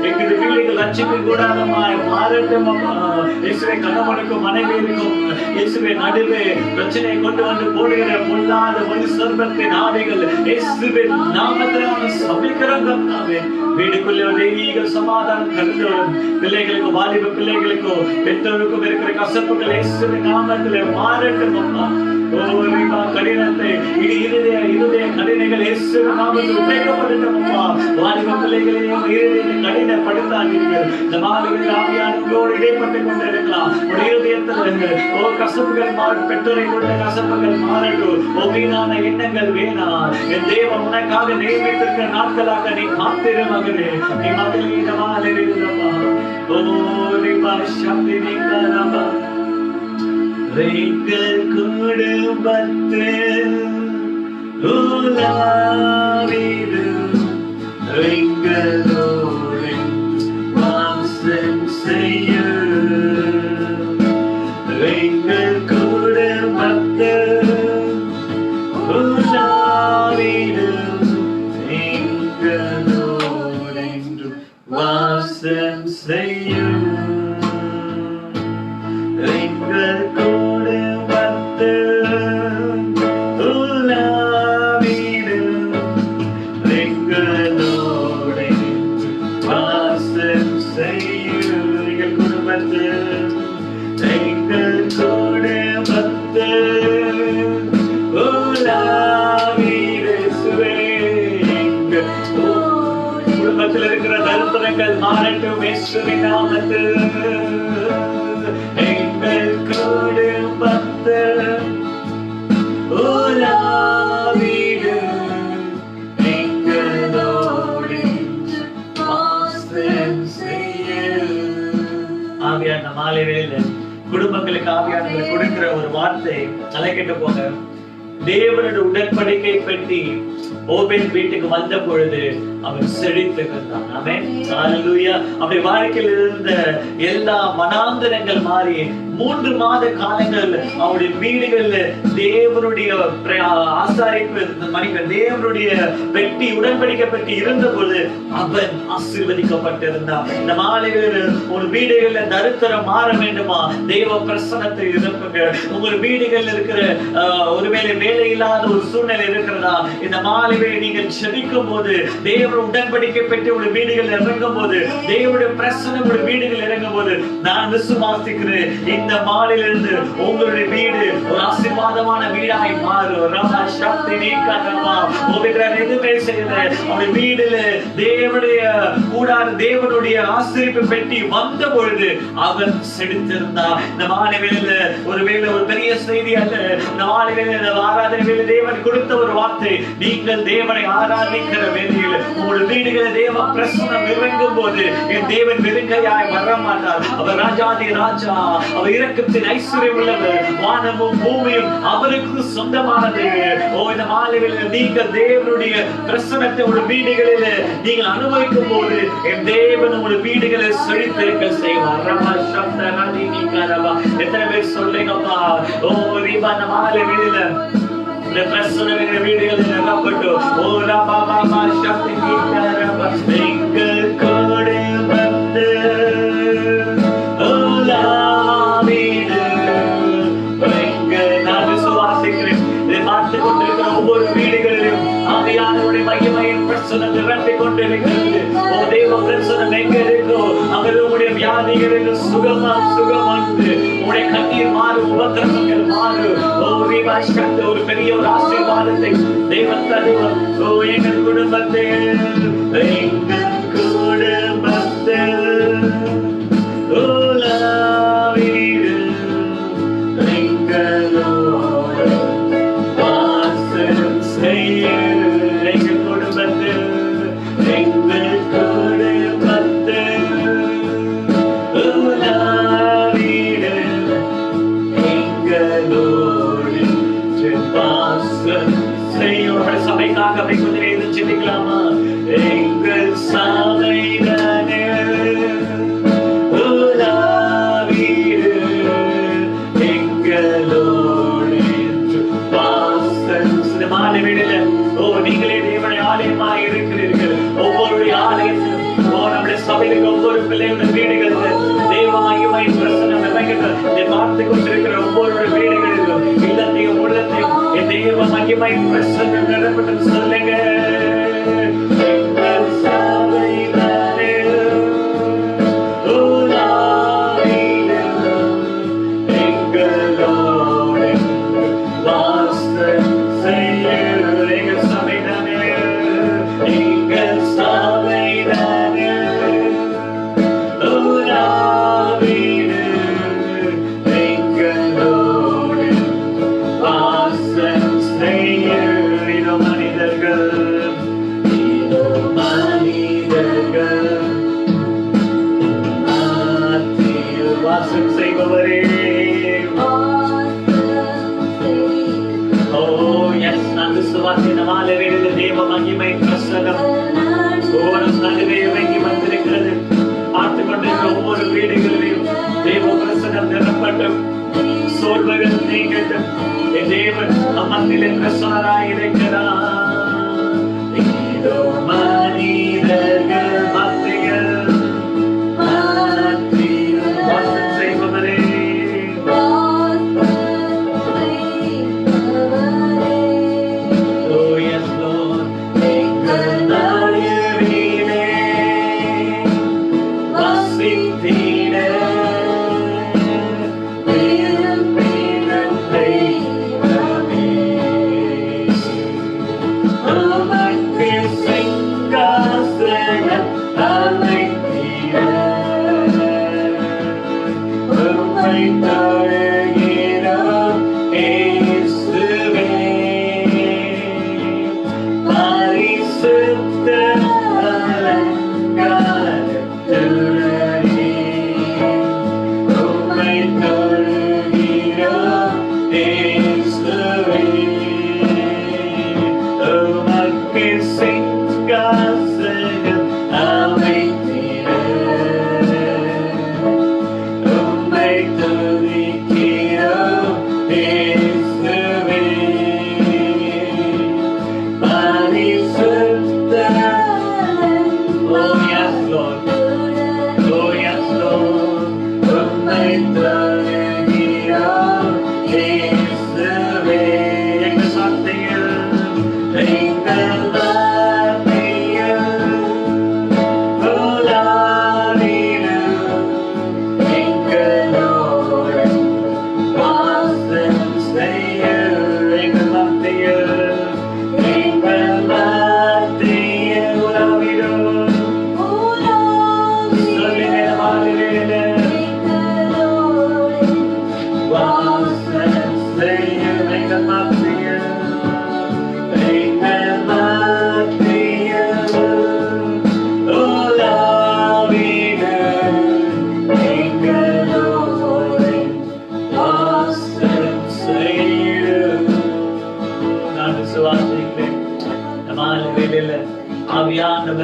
எங்கள் வீடுகள் ரட்சிப்பின் கூடாரமாய் மாறட்டும் அப்பா. இயேசுவே, கணவனுக்கும் மனைவிக்கும் இயேசுவே நடுவே பிரச்சனையை கொண்டு வந்து போடுகிற பொல்லாத ஒரு சர்பத்தின் ஆவிகள் இயேசுவின் நாமத்தில் சபிக்கிறோம் கர்த்தாவே. வீடுக்குள்ளே தெய்வீக சமாதானம் கடந்து வரும். பிள்ளைகளுக்கும் வாலிப பிள்ளைகளுக்கும் பெற்றோருக்கும் இருக்கிற கசப்புகள் இயேசுவின் நாமத்தில் மாறட்டும் அப்பா. கடினத்தை இருதய கடினைகள் இயேசுவின் நாமத்தில் உடைக்கப்படட்டும் அப்பா. வாலிப பிள்ளைகளையும் இருதயத்தை கடினப்படுத்தாதீர்கள். இந்த மாலையில் ஆவியானவரோடு இடைப்பட்டுக் கொண்டிருக்கலாம். ஒரு இருதயத்தில் கசப்புகள் மாறும். பெற்றோரை கொண்ட கசப்புகள் மாறட்டும். வீணான எண்ணங்கள் வேணாம். என் தேவன் உனக்காக நியமித்திருக்கிற நாட்களாக நீ காத்திரு மகனே. நீ மகளிர் மாலையிலப்பா. எங்கள் குடும்பத்தில் எங்களோடு வாசம் செய்ய. எங்கள் குடும்பத்தில் எங்களோடு வாசம் செய்ய. எங்கள் குடும்பத்தில் இருக்கிற தரித்திரங்கள் மாறட்டும் இயேசுவின் நாமத்தில். எங்கள் குடும்பத்தில் உலாவிடு எங்களோடு வாசம் செய்ய. ஆவியான மாலை வேளையில் குடும்பங்களுக்கு ஆவியானவர்களை கொடுக்கிற ஒரு வார்த்தை அழைக்கிட்டு போங்க. தேவனுடைய உடன்படிக்கை பெட்டி ஓபேல் வீட்டுக்கு வந்த பொழுது அவன் செழித்து இருந்தான். ஆமென், ஹல்லேலூயா. அப்படி வாழ்க்கையில் இருந்த எல்லா மனாந்தரங்கள் மாறி 3 மாத காலங்கள் அவருடைய வீடுகள்ல தேவனுடைய ஆசாரிப்பு தேவனுடைய பெட்டி உடன்படிக்கை பெட்டி இருந்த பொழுது அவன் ஆசீர்வதிக்கப்பட்டிருந்தான். இந்த மாலையில் ஒரு வீடுகள்ல தரித்திரம் மாற வேண்டுமா? தேவ பிரசன்னத்தை இருப்புங்க. உங்கள் வீடுகள் இருக்கிற ஒருவேளை வேலை இல்லாத ஒரு சூழ்நிலை இருக்கிறதா? இந்த மாலையை நீங்கள் ஜெபிக்கும் போது தேவ தேவன் உடன்படிக்கை பெற்று உங்களுடைய வீடுகள் இறங்கும் போது, தேவனுடைய பிரசன்னம் உங்களுடைய வீடுகள் இறங்கும் போது, நான் விசுவாசிக்கிறேன் இந்த மாலையிலிருந்து உங்களுடைய வீடு ஒரு ஆசீர்வாதமான வீடாய் மாறும். ரமா சக்தி நீக்காதமா உபகிரகம் எதுவுமே செய்யல. உங்களுடைய வீடுல தேவனுடைய கூடார தேவனுடைய ஆசீர்வாத பெட்டி வந்த பொழுது அவன் செழித்திருந்தா. இந்த மாலை வேளையில ஒருவேளை ஒரு பெரிய செய்தி அல்ல, இந்த மாலை வேளையில ஆராதனை வேளை தேவன் கொடுத்த ஒரு வார்த்தை. நீங்கள் தேவனை ஆராதிக்கிற வேளையில் உங்கள் வீடுகளை தேவ பிரசன்னம் இறங்கும் போது என் தேவன் வெறுங்கையாய் வர மாட்டார். அவர் ராஜாதி ராஜா, அவர் இரக்கத்தின் ஐஸ்வர்யம் உள்ளவர். வானமும் பூமியும் அவருக்கு சொந்தமானது. ஓ, இந்த மாலை வேளையில் நீங்கள் தேவனுடைய பிரசன்னத்தை உங்கள் வீடுகளில் நீங்கள் அனுபவிக்கும் போது என் தேவன் உங்கள் வீடுகளை செழித்திருக்க செய்வார். ரமா சப்த நதி நீக்காரவா. எத்தனை பேர் சொல்லுங்கப்பா? ஓ ரீபா, இந்த மாலை வேளையில இந்த பிரசன்னவின் வீடுகளில் நிரப்பட்டு ஓ ரபா பாபா சக்தி நீக்காரவா. எங்கள் கூட வந்து நான் விசுவாசிக்கிறேன். இதை பார்த்துக் கொண்டிருக்கிற ஒவ்வொரு வீடுகளிலும் ஆவியானவருடைய மகிமையின் பிரசன்னம் நிரப்பிக் கொண்டிருக்கிறது. ஓ தேவ பிரசன்னம் எங்க இருக்கோ அங்கே உங்களுடைய வியாதிகளுக்கு சுகமானது. உங்களுடைய கண்ணீர் மாறும், உபத்திரவங்கள் மாறும். ஓ ரீபா சக்தி ஒரு பெரிய ஒரு ஆசீர்வாதத்தை தேவன் தருவார். ஓ எங்கள் குடும்பத்தில் சபைக்காக சிந்திக்கலாமா? எங்கள் சபைதானே வீடு எங்களோடு மாலை வீடுல ஓ நீங்களே தேவனுடைய ஆலயமாக இருக்கிறீர்கள். ஒவ்வொரு ஆலயத்திலும் நம்முடைய சபையிலுக்கு ஒவ்வொரு பிள்ளைகளுடைய வீடுகள் தேவ மகிமை பிரசன்னம் இதை பார்த்து கொண்டிருக்கிற ஒவ்வொரு வீடுகளிலும் இல்லத்தையும் உள்ளத்தையும் என் தேவ மகிமை பிரசன்னம் நிரப்பட்டு சொல்லுங்க. ஒவ்வொரு வீடுகளிலும் தேவ பிரசன்னம் நிரப்பட்டும். சோர்வுகள் நீங்கட்டும். என் தேவன் அம்மத்திலே பிரசன்னராய் இருக்கிறார். இதோ மனிதர்கள் மத்தியில் வாசம் செய்பவரே,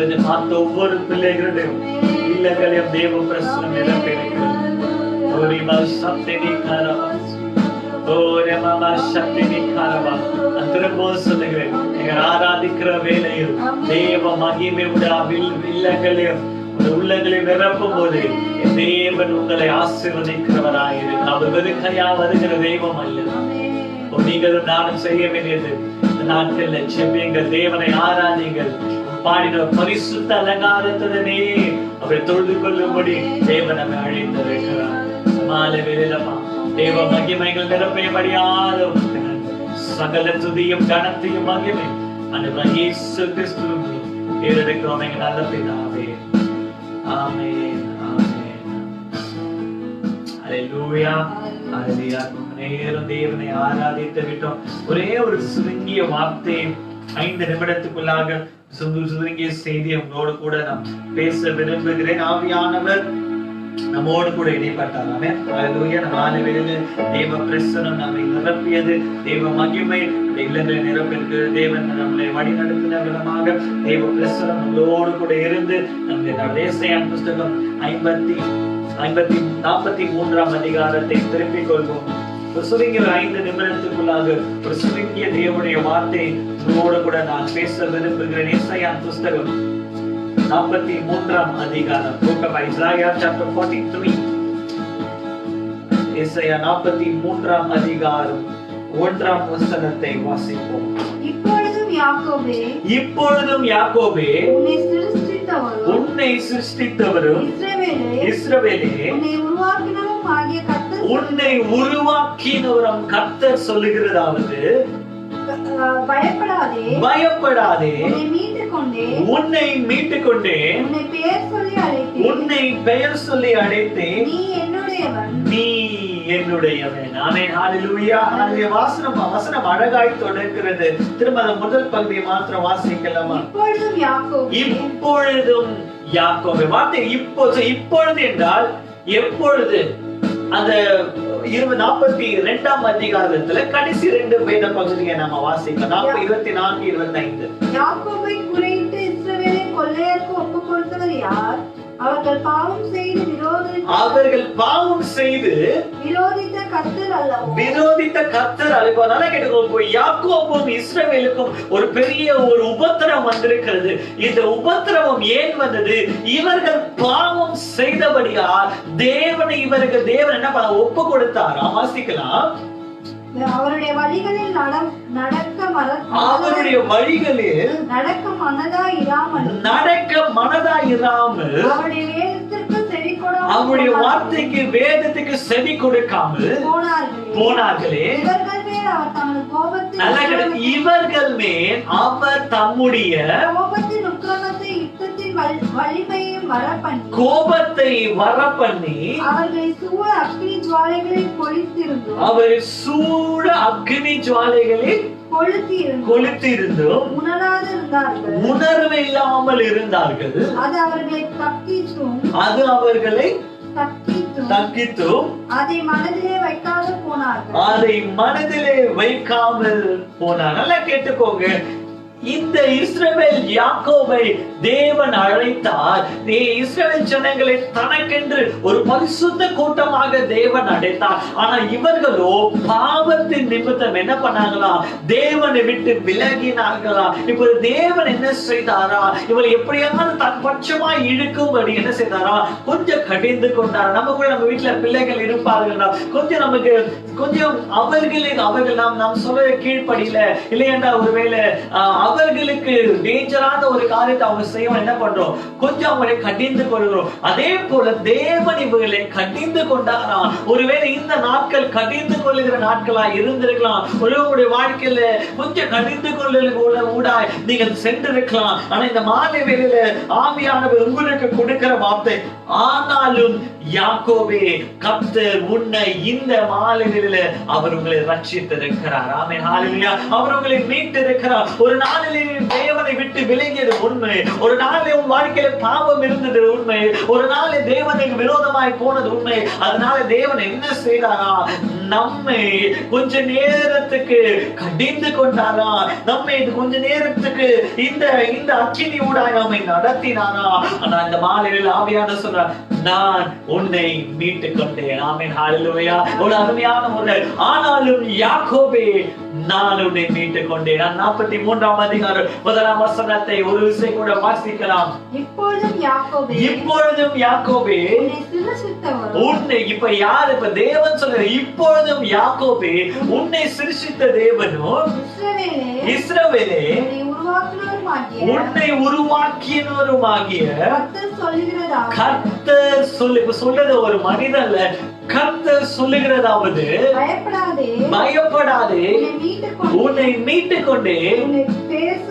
இப்பொழுது பார்த்த ஒவ்வொரு பிள்ளைகளுடையும் இல்லங்களையும் தேவ பிரசனம் நிரப்பியிருக்கிறது. ஆராதிக்கிற வேளையில் தேவ மகிமை இல்லங்களையும் உள்ளங்களையும் நிரப்பும் போது தேவன் உங்களை ஆசீர்வதிக்கிறவராயிருக்கு. அவர் வெறுக்கையா வருகிற தெய்வம் அல்ல. நீங்களும் நானும் செய்ய வேண்டியது நாட்கள்ல செபியுங்கள், தேவனை ஆராதிங்கள், பாடின பரிசுத்த அலங்காரத்துடனே அவரை தொழுது கொள்ளும்படி தேவன் நம்மை அழைத்திருக்கிறார். மாலை வேளையிலமா தேவ மகிமைகள் நிரப்பையபடியாத சகல துதியும் கனத்தையும் மகிமை அந்த இயேசு கிறிஸ்துவின் ஏறெடுக்கிறோம் எங்க நல்ல பிதாவே. ஆமென், ஆமென். ஹல்லேலூயா, ஹல்லேலூயா. நேரம் தேவனை ஆராதித்து விட்டோம். ஒரே ஒரு சுருங்கிய வார்த்தை 5 நிமிடத்துக்குள்ளாக சுருங்கிய செய்தி உங்களோடு கூட நான் பேச விரும்புகிறேன். ஆவியானவர் நம்மோடு கூட இடைப்பட்டார். ஆமென், ஹல்லேலூயா. நம்ம ஆலயத்திலே தேவ பிரசன்னம் நம்மை நிரப்பியது, தேவ மகிமை இல்லங்களை நிரப்பியிருக்கிறது. தேவன் நம்மளை வழி நடத்தின விதமாக தேவ பிரசன்னம் நம்மளோடு கூட இருந்து நம்முடைய ஏசாயா புஸ்தகம் 43ஆம் அதிகாரத்தை திருப்பிக் கொள்வோம். ஒரு சுருங்கிய 5 நிமிடத்துக்குள்ளாக ஒரு சுருங்கிய தேவனுடைய வார்த்தை உங்களோடு கூட நான் பேச விரும்புகிறேன். ஏசாயா புஸ்தகம் 43ஆம் அதிகாரம், Book of Isaiah chapter 43. ஏசாயா 43ஆம் அதிகாரம் 1ஆம் வசனத்தை வாசிப்போம். இப்பொழுதும் யாக்கோபே உன்னை சிருஷ்டித்தவரும் இஸ்ரவேலே உன்னை உருவாக்கினவரும் கர்த்தர் சொல்லுகிறதாவது, பயப்படாதே, உன்னை மீட்டுக் கொண்டேன், உன்னை பெயர் சொல்லி அழைத்தேன், நீ என்னுடையவன். ஆமென், ஹல்லேலூயா. ஹல்லேலூயா. வசனம் அழகாய் தொடர்கிறது. திரும்ப அந்த முதல் பகுதியை மாத்திரம் வாசிக்கலாமா? இப்பொழுதும் யாக்கோபே. வார்த்தை இப்பொழுது என்றால் எப்பொழுது? அந்த 42ஆம் அதிகாரத்துல கடைசி 2 வேத பகுதியை நாம வாசிக்கலாம். 24, 25. யாக்கோபை குறித்து இஸ்ரவேலை கொள்ளையருக்கு ஒப்புக் கொடுத்தவர் யார்? அவர்கள் பாவம் செய்து விரோதித்த கர்த்தர் அல்லவோ. யாக்கோபும் இஸ்ரவேலுக்கும் ஒரு பெரிய ஒரு உபத்திரம் வந்திருக்கிறது. இந்த உபத்திரவம் ஏன் வந்தது? இவர்கள் பாவம் செய்தபடியால் தேவன் என்ன பண்ண ஒப்பு கொடுத்தாரா? வாசிக்கலாம். அவருடைய வழிகளில் நடக்க மனதாயிராமல் அவருடைய வார்த்தைக்கு வேதத்துக்கு செவி கொடுக்காமல் போனார்களே. இவர்கள் மேல் அவர் தம்முடைய கோபத்தை வரப்பண்ணி அவர்கள் சூழ அக்னி ஜுவாலைகளில் கொளுத்திருந்தும் உணர்வு இல்லாமல் இருந்தார்கள். அது அவர்களை தக்கித்தும் அதை மனதிலே வைக்காமல் போனார். நல்லா கேட்டுக்கோங்க. இந்த இஸ்ரவேல் யாக்கோபை தேவன் அழைத்தார். இஸ்ரவேல் ஜனங்களை தனக்கென்று ஒரு பரிசுத்த கூட்டமாக தேவன் அழைத்தார். ஆனா இவர்களோ பாவத்தின் நிமித்தம் என்ன பண்ணாங்களா? தேவனை விட்டு விலகினார்களா? இப்ப தேவன் என்ன செய்தாரா? இவளை எப்படியாவது தன் பட்சமாய் இழுக்கும்படி என்ன செய்தாரா? கொஞ்சம் கடிந்து கொண்டாரா? நம்ம கூட நம்ம வீட்டுல பிள்ளைகள் இருப்பார்களா? கொஞ்சம் அவர்கள் நாம் சொல்ல கீழ்ப்படியில இல்லையென்றா ஒருவேளை அவர்களுக்கு டேஞ்சரான ஒரு காரியத்தை அவங்க செய்ய என்ன பண்றோம்? கொஞ்சம் அவங்களை கடிந்து கொள்கிறோம். அதே போல தேவன் இவர்களை கடிந்து கொண்டாரா? ஒருவேளை இந்த நாட்கள் கடிந்து கொள்ளுகிற நாட்களா இருந்திருக்கலாம். ஒருவருடைய வாழ்க்கையில கொஞ்சம் கடிந்து கொள்ளுகிற ஊடாய் நீங்கள் சென்றிருக்கலாம். ஆனா இந்த மாலை வேளையில ஆவியானவர் உங்களுக்கு கொடுக்கிற வார்த்தை, ஆனாலும் யாக்கோபே கர்த்தர் உன்னை இந்த மாலை வேளையில அவர் உங்களை ரட்சித்திருக்கிறார். ஆமென், ஹல்லேலூயா. அவர் உங்களை மீட்டிருக்கிறார். ஒரு நாள் நாளிலே தேவனை விட்டு விலகியது உண்மை. ஒரு நாளிலே உன் வாழ்க்கையில பாவம் இருந்தது உண்மை. ஒரு நாளிலே தேவனுக்கு விரோதமாய் போனது உண்மை. அதனால தேவன் என்ன செய்தாரா? நம்மை கொஞ்ச நேரத்துக்கு கடிந்து கொண்டாரா? நம்மை கொஞ்ச நேரத்துக்கு இந்த அக்கினி ஊடாய் நம்மை நடத்தினாரா? ஆனா இந்த மாலையில் ஆவியான சொல்ற, நான் உன்னை மீட்டு கொண்டேன். ஆமென், ஹல்லேலூயா. ஒரு அருமையான ஒரு ஆனாலும் யாக்கோபே, நான் உன்னை மீட்டு கொண்டேன். 43ஆம் அதிகாரம் 1ஆம் வசனத்தை ஒரு விசை கூட வாசிக்கலாம். இப்பொழுதும் யாக்கோபே உன்னை, இப்ப யாரு? இப்ப தேவன் சொல்ற, இப்பொழுதும் யாக்கோபே, உன்னை சிருஷ்டித்த தேவனும் இஸ்ரவேலே, உன்னை உருவாக்கினவருமாகிய கர்த்தர் சொல்றது ஒரு மனிதன், கர்த்தர் சொல்லுகிறதாவது, பயப்படாதே, உன்னை மீட்டு கொண்டே, உன்னை பெயர்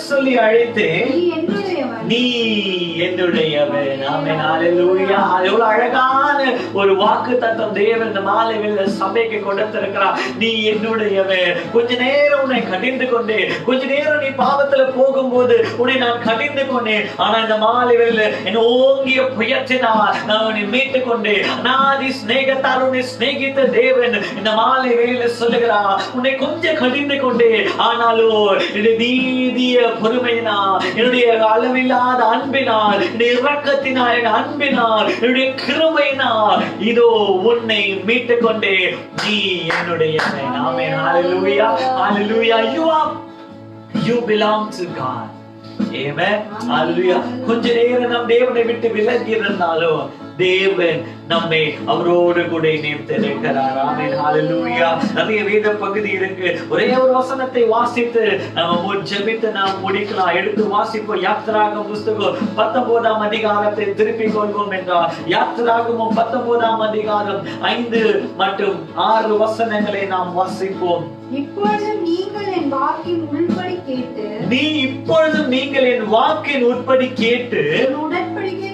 சொல்லி அழைத்து, நீ என்னுடையவன். ஆமென், ஹல்லேலூயா. எவ்வளவு அழகான ஒரு வாக்குத்தத்தம் தேவன் இந்த மாலையில் சபைக்கு கொடுத்திருக்கிறார். நீ என்னுடையவன். கொஞ்ச நேரம் உன்னை கடிந்து கொண்டே, கொஞ்ச நேரம் நீ பாவத்துல போகும்போது உன்னை நான் கடிந்து கொண்டேன். ஆனா இந்த மாலையில் என் ஓங்கிய புயத்தினால் நான் உன்னை மீட்டு கொண்டேன். அநாதி ஸ்நேகத்தால் உன்னை ஸ்நேகித்த தேவன் இந்த மாலை வேளையில சொல்லுகிறார், உன்னை கொஞ்சம் கடிந்து கொண்டே, ஆனாலும் என்னுடைய நீதிய பொறுமையினால், என்னுடைய அளவில்லாத அன்பினால், என்னுடைய இரக்கத்தினால், என் அன்பினால், என்னுடைய கிருபையினால் இதோ உன்னை மீட்டு கொண்டே, நீ என்னுடையவன். ஆமென், ஹல்லேலூயா, ஹல்லேலூயா. You belong to God. Amen, hallelujah. கொஞ்ச நேரம் நம் தேவனை விட்டு விலகி இருந்தாலும் தேவன் நம்மை அவரோடு கூட இணைத்திருக்கிறார். ஆமென், ஹல்லேலூயா. நிறைய வேத பகுதி இருக்கு. ஒரே ஒரு வசனத்தை வாசித்து நம்ம ஜெபித்து நாம் முடிக்கலாம். எடுத்து வாசிப்போம். யாத்திராகமம் புத்தகம் 19ஆம் அதிகாரத்தை திருப்பிக் கொள்வோம் என்றால், யாத்திராகமம் 19ஆம் அதிகாரம் 5 மற்றும் 6 வசனங்களை நாம் வாசிப்போம். இப்பொழுதும் நீங்கள் என் வாக்கின் உட்படி கேட்டு, நீங்கள் என் வாக்கின் உட்படி கேட்டு, என் உடன்படிக்கை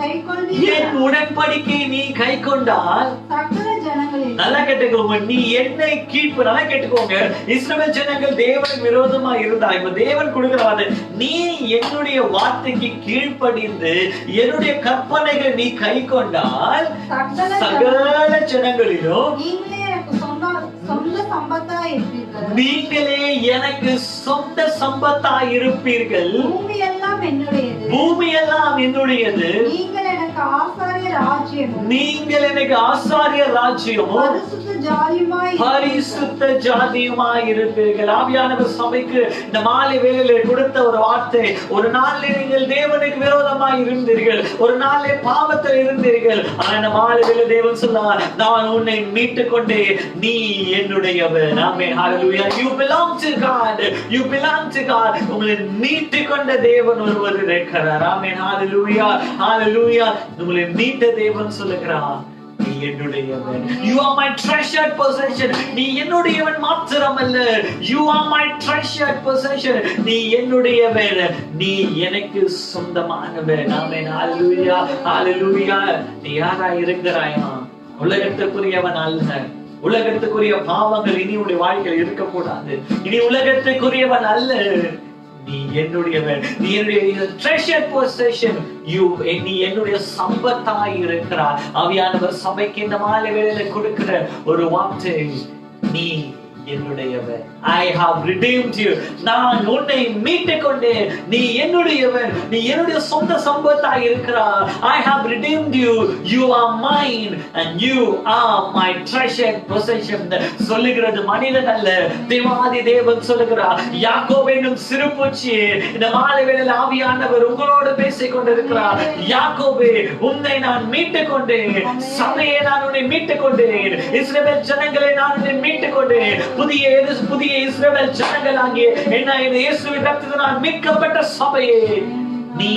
கைக்கொள்வீர்கள். என் உடன்படிக்கை நீ கை கொண்டால், சகல ஜனங்களில், நல்லா கேட்டுக்கோங்க, நீ என்னை கீழ்ப்பு, நல்லா கேட்டுக்கோங்க. இஸ்ரவேல் ஜனங்கள் தேவனுக்கு விரோதமா இருந்தா, இப்ப தேவன் கொடுக்கிறாரு, நீ என்னுடைய வார்த்தைக்கு கீழ்ப்படிந்து என்னுடைய கற்பனைகளை நீ கை கொண்டால், சகல ஜனங்களிலும் நீங்களே எனக்கு சொந்த சம்பத்தா இருப்பீர்கள். பூமி எல்லாம் என்னுடையது. நீங்கள் எனக்கு ஆசாரிய ராஜ்யமும் பரிசுத்த ஜாதியுமாய் இருப்பீர்கள். ஆவியானவர் சபைக்கு இந்த மாலை வேளையிலே கொடுத்த ஒரு வார்த்தை, ஒரு நாளில் நீங்கள் தேவனுக்கு விரோதமாய் இருந்தீர்கள், ஒரு நாளிலே பாவத்தில் இருந்தீர்கள். ஆனா இந்த மாலை வேளையிலே தேவன் சொன்னார், நான் உன்னை மீட்டு கொண்டே, நீ என்னுடையவன். ஆமென், ஹல்லேலூயா. You belong to God. You belong to God. உங்களை மீட்டு கொண்ட தேவன் ஒருவர் இருக்கிறார். ஆமென், ஹல்லேலூயா, ஹல்லேலூயா. உங்களை மீட்ட தேவன் சொல்லுகிறார், நீ என்னுடையவன். You are my treasured possession. நீ என்னுடையவன் மாத்திரமல்ல, you are my treasured possession. நீ என்னுடையவன், நீ எனக்கு சொந்தமானவன். ஆமென், ஹல்லேலூயா, ஹல்லேலூயா. நீ யாரா இருக்கிறாயா? உலகத்துக்குரியவன் அல்ல. உலகத்துக்குரிய பாவங்கள் இனி உடைய வாழ்க்கையில் இருக்கக்கூடாது. இனி உலகத்துக்குரியவன் அல்ல, நீ என்னுடையவன். நீ என்னுடைய treasured possession. நீ என்னுடைய சம்பத்தாய் இருக்கிறார். ஆவியானவர் சபைக்கு இந்த மாலை வேளையில கொடுக்கிற ஒரு வார்த்தை, நீ என்னுடையவன். I have redeemed you. நான் உன்னை மீட்டு கொண்டேன். நீ என்னுடையவன். நீ என்னுடைய சொந்த சம்பத்தாய் இருக்கிறார். I have redeemed you. You are mine and you are my treasured possession. சொல்லுகிறது மனிதன் அல்ல, தேவாதி தேவன் சொல்லுகிறார். யாக்கோபு என்னும் சிறு பூச்சியே, இந்த மாலை வேளையில் ஆவியானவர் உங்களோடு பேசிக் கொண்டிருக்கிறார். யாக்கோபே, உன்னை நான் மீட்டு கொண்டேன். சபையை நான் உன்னை மீட்டு கொண்டேன். இஸ்ரவேல் ஜனங்களை நான் உன்னை மீட்டு கொண்டேன். புதிய இஸ்ரவேல் ஜனங்களாகிய இயேசுவின் இரத்தத்தினால் மீட்கப்பட்ட சபையே, நீ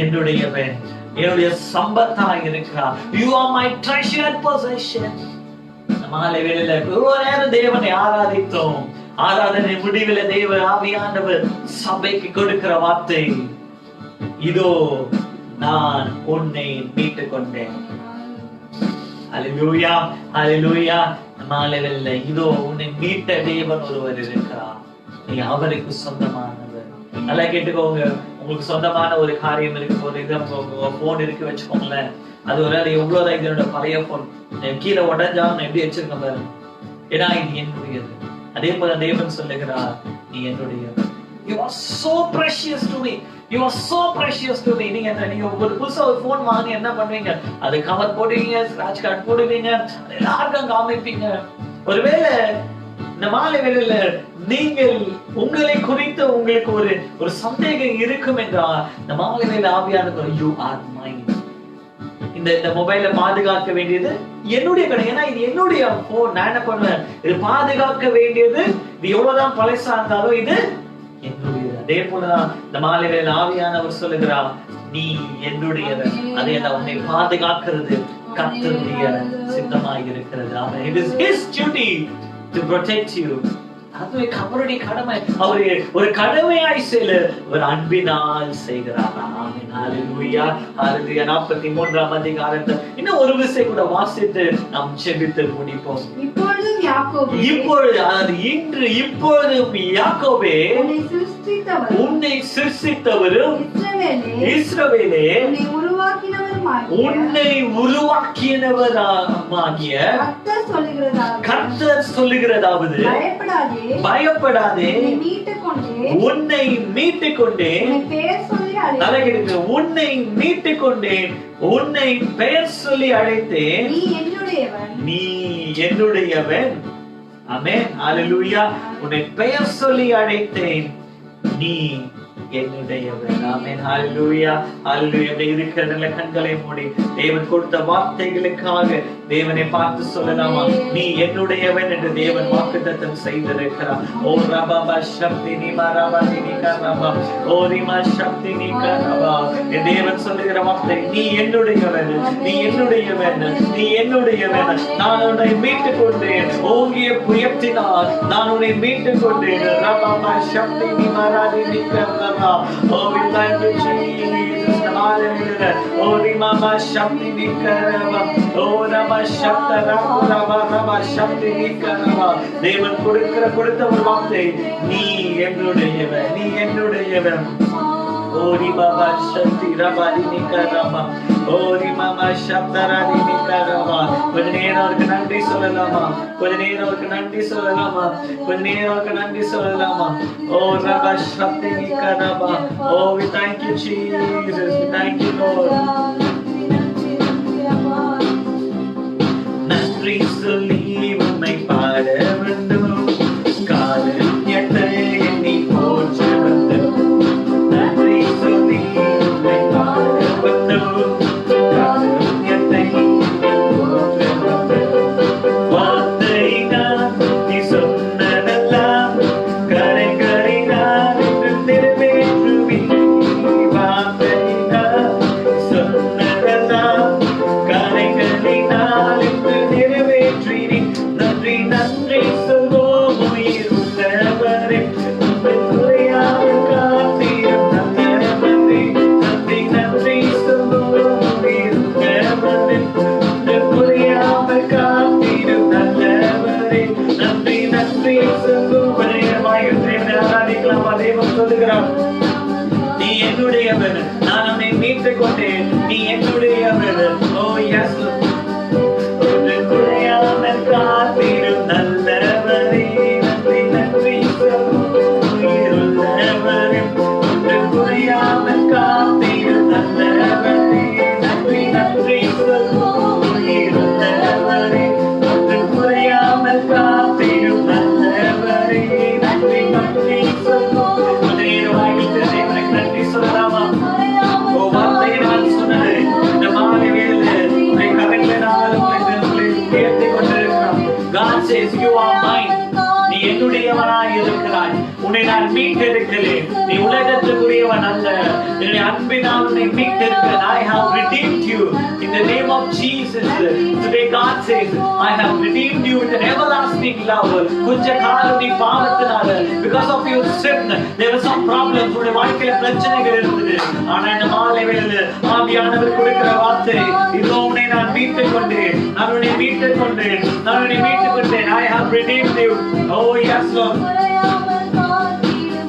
என்னுடையவன், என்னுடைய சம்பத்தாய் இருக்கிறார். You are my treasured possession. மாலை வேளையில ஒரு நேரம் தேவனை ஆராதித்தோம். ஆராதனை முடிவில் தேவ ஆவியானவர் சபைக்கு கொடுக்கிற வார்த்தை, இதோ நான் உன்னை மீட்டு கொண்டேன். ஹல்லேலூயா, ஹல்லேலூயா. மாலைவெல்ல இதோ உன்னை மீட்ட தேவன் ஒருவர் இருக்கிறார், நீ அவருக்கு சொந்தமானவர். நல்லா கேட்டுக்கோங்க. உங்களுக்கு சொந்தமான ஒரு காரியம் இருக்கு, ஒரு இது போன் இருக்கு வச்சுக்கோங்களேன். அது ஒரு எவ்வளவுதான் இதனோட பழைய போன் கீழே உடஞ்சா நான் எப்படி வச்சிருக்கேன் பாரு, ஏன்னா இது என்னுடையது. அதே போல தேவன் சொல்லுகிறார், நீ என்னுடையவர். You are so precious to me. You are so precious to me. நீங்க ஒரு புதுசா ஒரு போன் வாங்கி என்ன பண்ணுவீங்க, அது கவர் போடுவீங்க, ஸ்கிராட்ச் கார்டு போடுவீங்க, எல்லாருக்கும் காமிப்பீங்க. ஒருவேளை இந்த மாலை வேளையில நீங்கள் உங்களை குறித்து உங்களுக்கு ஒரு சந்தேகம் இருக்கும் என்றால், இந்த மாலை வேளை ஆவியானவர், you are mine. இந்த மொபைல பாதுகாக்க வேண்டியது என்னுடைய கடை. ஏன்னா இது என்னுடைய போன். நான் என்ன பண்ணுவேன், இது பாதுகாக்க வேண்டியது, இது எவ்வளவுதான் பழசா இருந்தாலும் இது என்னுடையது. அதே போலதான் இந்த மாலை வேளையில ஆவியானவர் சொல்லுகிறார், நீ என்னுடையவர். அதை உன்னை பாதுகாக்கிறது கர்த்தருடைய சித்தமாக இருக்கிறது. It is his duty to protect you. அது அவருடைய கடமை. அவரு ஒரு கடமையாய் செய்யல, ஒரு அன்பினால் செய்கிறார். ஆமென். ஹalleluya. ஹalleluya. 43ஆம் அதிகாரத்தை இன்னும் ஒரு விசை கூட வாசித்து நாம் ஜெபித்து முடிப்போம். இப்பொழுதும் யாக்கோபே, இப்பொழுதும் யாக்கோபே, உன்னை சிருஷ்டித்தவரும் இஸ்ரவேலே, உன்னை உருவாக்கினவராகிய கர்த்தர் சொல்லுகிறதாவது, பயப்படாதே, உன்னை மீட்டுக் கொண்டேன். உன்னை மீட்டுக் கொண்டேன், உன்னை பெயர் சொல்லி அழைத்தேன், நீ என்னுடையவன். ஆமென். ஹalleluya. உன்னை பெயர் சொல்லி அழைத்தேன், நீ என்னுடையவன். ஆமென். ஹalleluya. ஹalleluya. இருக்கிற கண்களை மூடி தேவன் கொடுத்த வார்த்தைகளுக்காக தேவனை பார்த்து சொல்லலாமா, நீ என்னுடையவன் என்று தேவன் வாக்குத்தத்தம் செய்திருக்கிறார். ஓ ரபா சக்தி நிமரபா நிகரபா, ஓ ரிமா சக்தி நிகரபா. தேவன் சொல்லுகிற வார்த்தை, நீ என்னுடையவன், நீ என்னுடையவன், நீ என்னுடையவன். நான் உன்னை மீட்டுக் கொண்டேன், ஓங்கிய புயத்தினால் நான் உன்னை மீட்டுக் கொண்டேன். ரபா சக்தி நிமரபா நிகரபா. Oh, we thank you, Jesus. Hallelujah. Oh, Rama Shakti Nikarava. Oh, Rama Shakta Rama Shakti Nikarava. தேவன் கொடுத்த ஒரு வார்த்தை, நீ என்னுடையவன், நீ என்னுடையவன். ஓரி பாபா சக்தி ரபாரி நிகரபா, ஓரி மாமா சப்தராரி நிகரபா. கொஞ்ச நேரம் அவருக்கு நன்றி சொல்லலாமா, கொஞ்ச நேரம் அவருக்கு நன்றி சொல்லலாமா, கொஞ்ச நேரம் அவருக்கு நன்றி சொல்லலாமா. ஓ ரபா சக்தி நிகரபா. Oh, we thank you, Jesus. We thank you, Lord. நன்றி சொல்லி உம்மை பாட வேண்டும், காலத்தை எண்ணி போற்ற வேண்டும். நன்றி சொல்லி உம்மை பாட வேண்டும், காலத்தை போற்ற வேண்டும். வார்த்தை நான் நீ சொன்னதெல்லாம் கரைகளினால் நிறைவேற்றுவீர். வார்த்தை நான் சொன்னதெல்லாம் கரைகளினால் நிறைவேற்றினீர். நன்றி நன்றி சொல்வோம் உயிர் உள்ளவரே, உம்மை குறையாமல் காத்தீரும் நல்லவரே. நன்றி நன்றி சொல்வோம் உயிர் உள்ளவரே, உம்மை குறையாமல் காத்தீரும் நல்லவரே. நன்றி நன்றி சொல்வோம். ஆராதிக்கலாமா? தேவன் சொல்லுகிறார், நீ என்னுடையவன், நான் உன்னை மீட்டுக் கொண்டேன், நீ என்னுடையவன். ஓ எஸ், ஒன்று குறையாமல் காத்திடும் நல்லவரே. நன்றி நன்றி உயிருள்ளவரே, ஒன்று குறையாமல் காத்திடும் நல்லவரே. நன்றி நன்றி உயிருள்ளவரே, ஒன்று குறையாமல் காத்திடும் நல்லவரே. நன்றி நன்றி நன்றி சொல்லலாமா? ஓ வார்த்தையினால் சொன்னது இந்த மாலை வேளையில் உன்னை கரங்களினால் உன்னை உயர்த்திக் கொண்டிருக்கிறார். God says you are mine. நீ என்னுடையவனாய் இருக்கிறாய், உன்னை நான் மீட்டெடுக்கிறேன். நீ உலகத்துக்குரிய தேவன் அல்ல. என்னுடைய அன்பினால் உன்னை மீட்டெடுக்கிறேன். I have redeemed you in the name of Jesus. Today God says, I have redeemed you with an everlasting love. கொஞ்ச காலம் நீ பாவத்தினால, because of your sin, there were some problems. உன்னுடைய வாழ்க்கையில பிரச்சனைகள் இருந்தது. ஆனா இந்த மாலை வேளையில ஆவியானவர் கொடுக்கிற வார்த்தை, இதோ உன்னை நான் மீட்டுக் கொண்டேன், நான் உன்னை மீட்டுக் கொண்டேன், நான் உன்னை மீட்டுக் கொண்டேன். I have redeemed you. Oh yes Lord.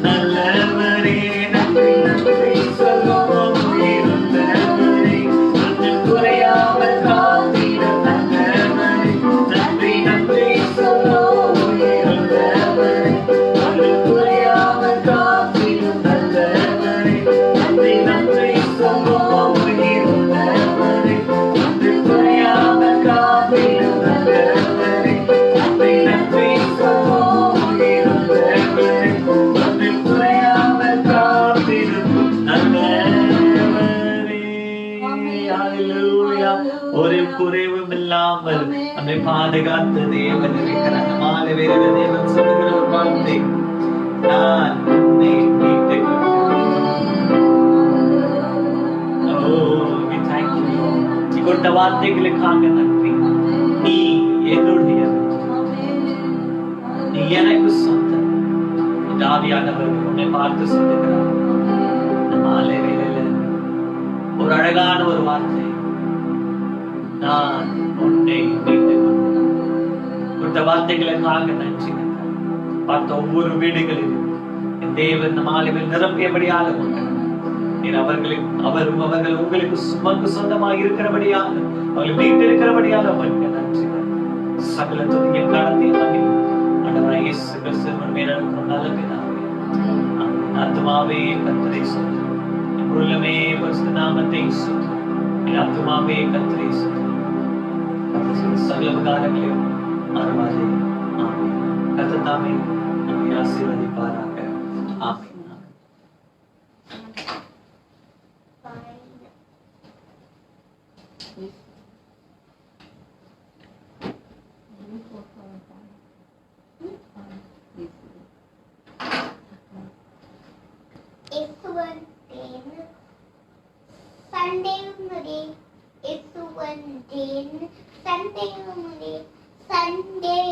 நல்லவரே நன்றி நன்றி சொல்லுவோம். உயிருள்ளவரே நன்றி குறையாமல் காத்திட நல்லவரே நன்றி நன்றி சொல்லுவோம். உயிருள்ளவரே நன்றி குறையாமல் காத்திட நல்லவரே நன்றி நன்றி சொல்லுவோம். உயிருள்ளவரே நன்றி குறையாமல் காத்திட நல்லவரே நன்றி நன்றி சொல்லுவோம். உயிருள்ளவரே நன்றி குறையாமல் காத்திடும் நல்லவரே. ஹalleluya. ஒரு குறைவும் இல்லாமல் நம்மை பாதுகாத்த தேவன் இருக்கிறார். மாலை வேளையில தேவன் சொல்லுகிற ஒரு வார்த்தை, நான் உன்னை மீட்டுக் கொண்டேன். Oh, we thank you Lord. நீ கொடுத்த வார்த்தைகளுக்காக நன்றி. நீ என்னுடையவர், நீ எனக்கு சொந்தம். இந்த ஆவியானவர் உன்னை பார்த்து சொல்லுகிறார். இந்த மாலை வேளையில ஒரு அழகான ஒரு வார்த்தை, நான் உன்னை மீட்டுக் கொண்டேன். கொடுத்த வார்த்தைகளுக்காக நன்றி. பார்த்த ஒவ்வொரு வீடுகளிலும் என் தேவன் இந்த மாலையில் நிரப்பியபடியாக அவர்கள் உங்களுக்கு சுமக்கு சொந்தமாக இருக்கிறபடியாக, அவர்கள் மீட்டிருக்கிறபடியாக அவருக்கு நன்றி. சகல துதியும் கடத்தையும் மகிமையும் ஆண்டவராகிய இயேசு கிறிஸ்துவின் மேல் நடக்கும் நல்ல பிதாவே. ஆத்துமாவே கர்த்தரை ஸ்தோத்திரி, என் உள்ளமே பரிசுத்த நாமத்தை ஸ்தோத்திரி, என் ஆத்துமாவே கர்த்தரை ஸ்தோத்திரி. சகல காரியங்களையும் ஆரவாதே. ஆமென். கர்த்தர் தாமே நம்மை ஆசீர்வதிப்பாராக. ஆமென். Sunday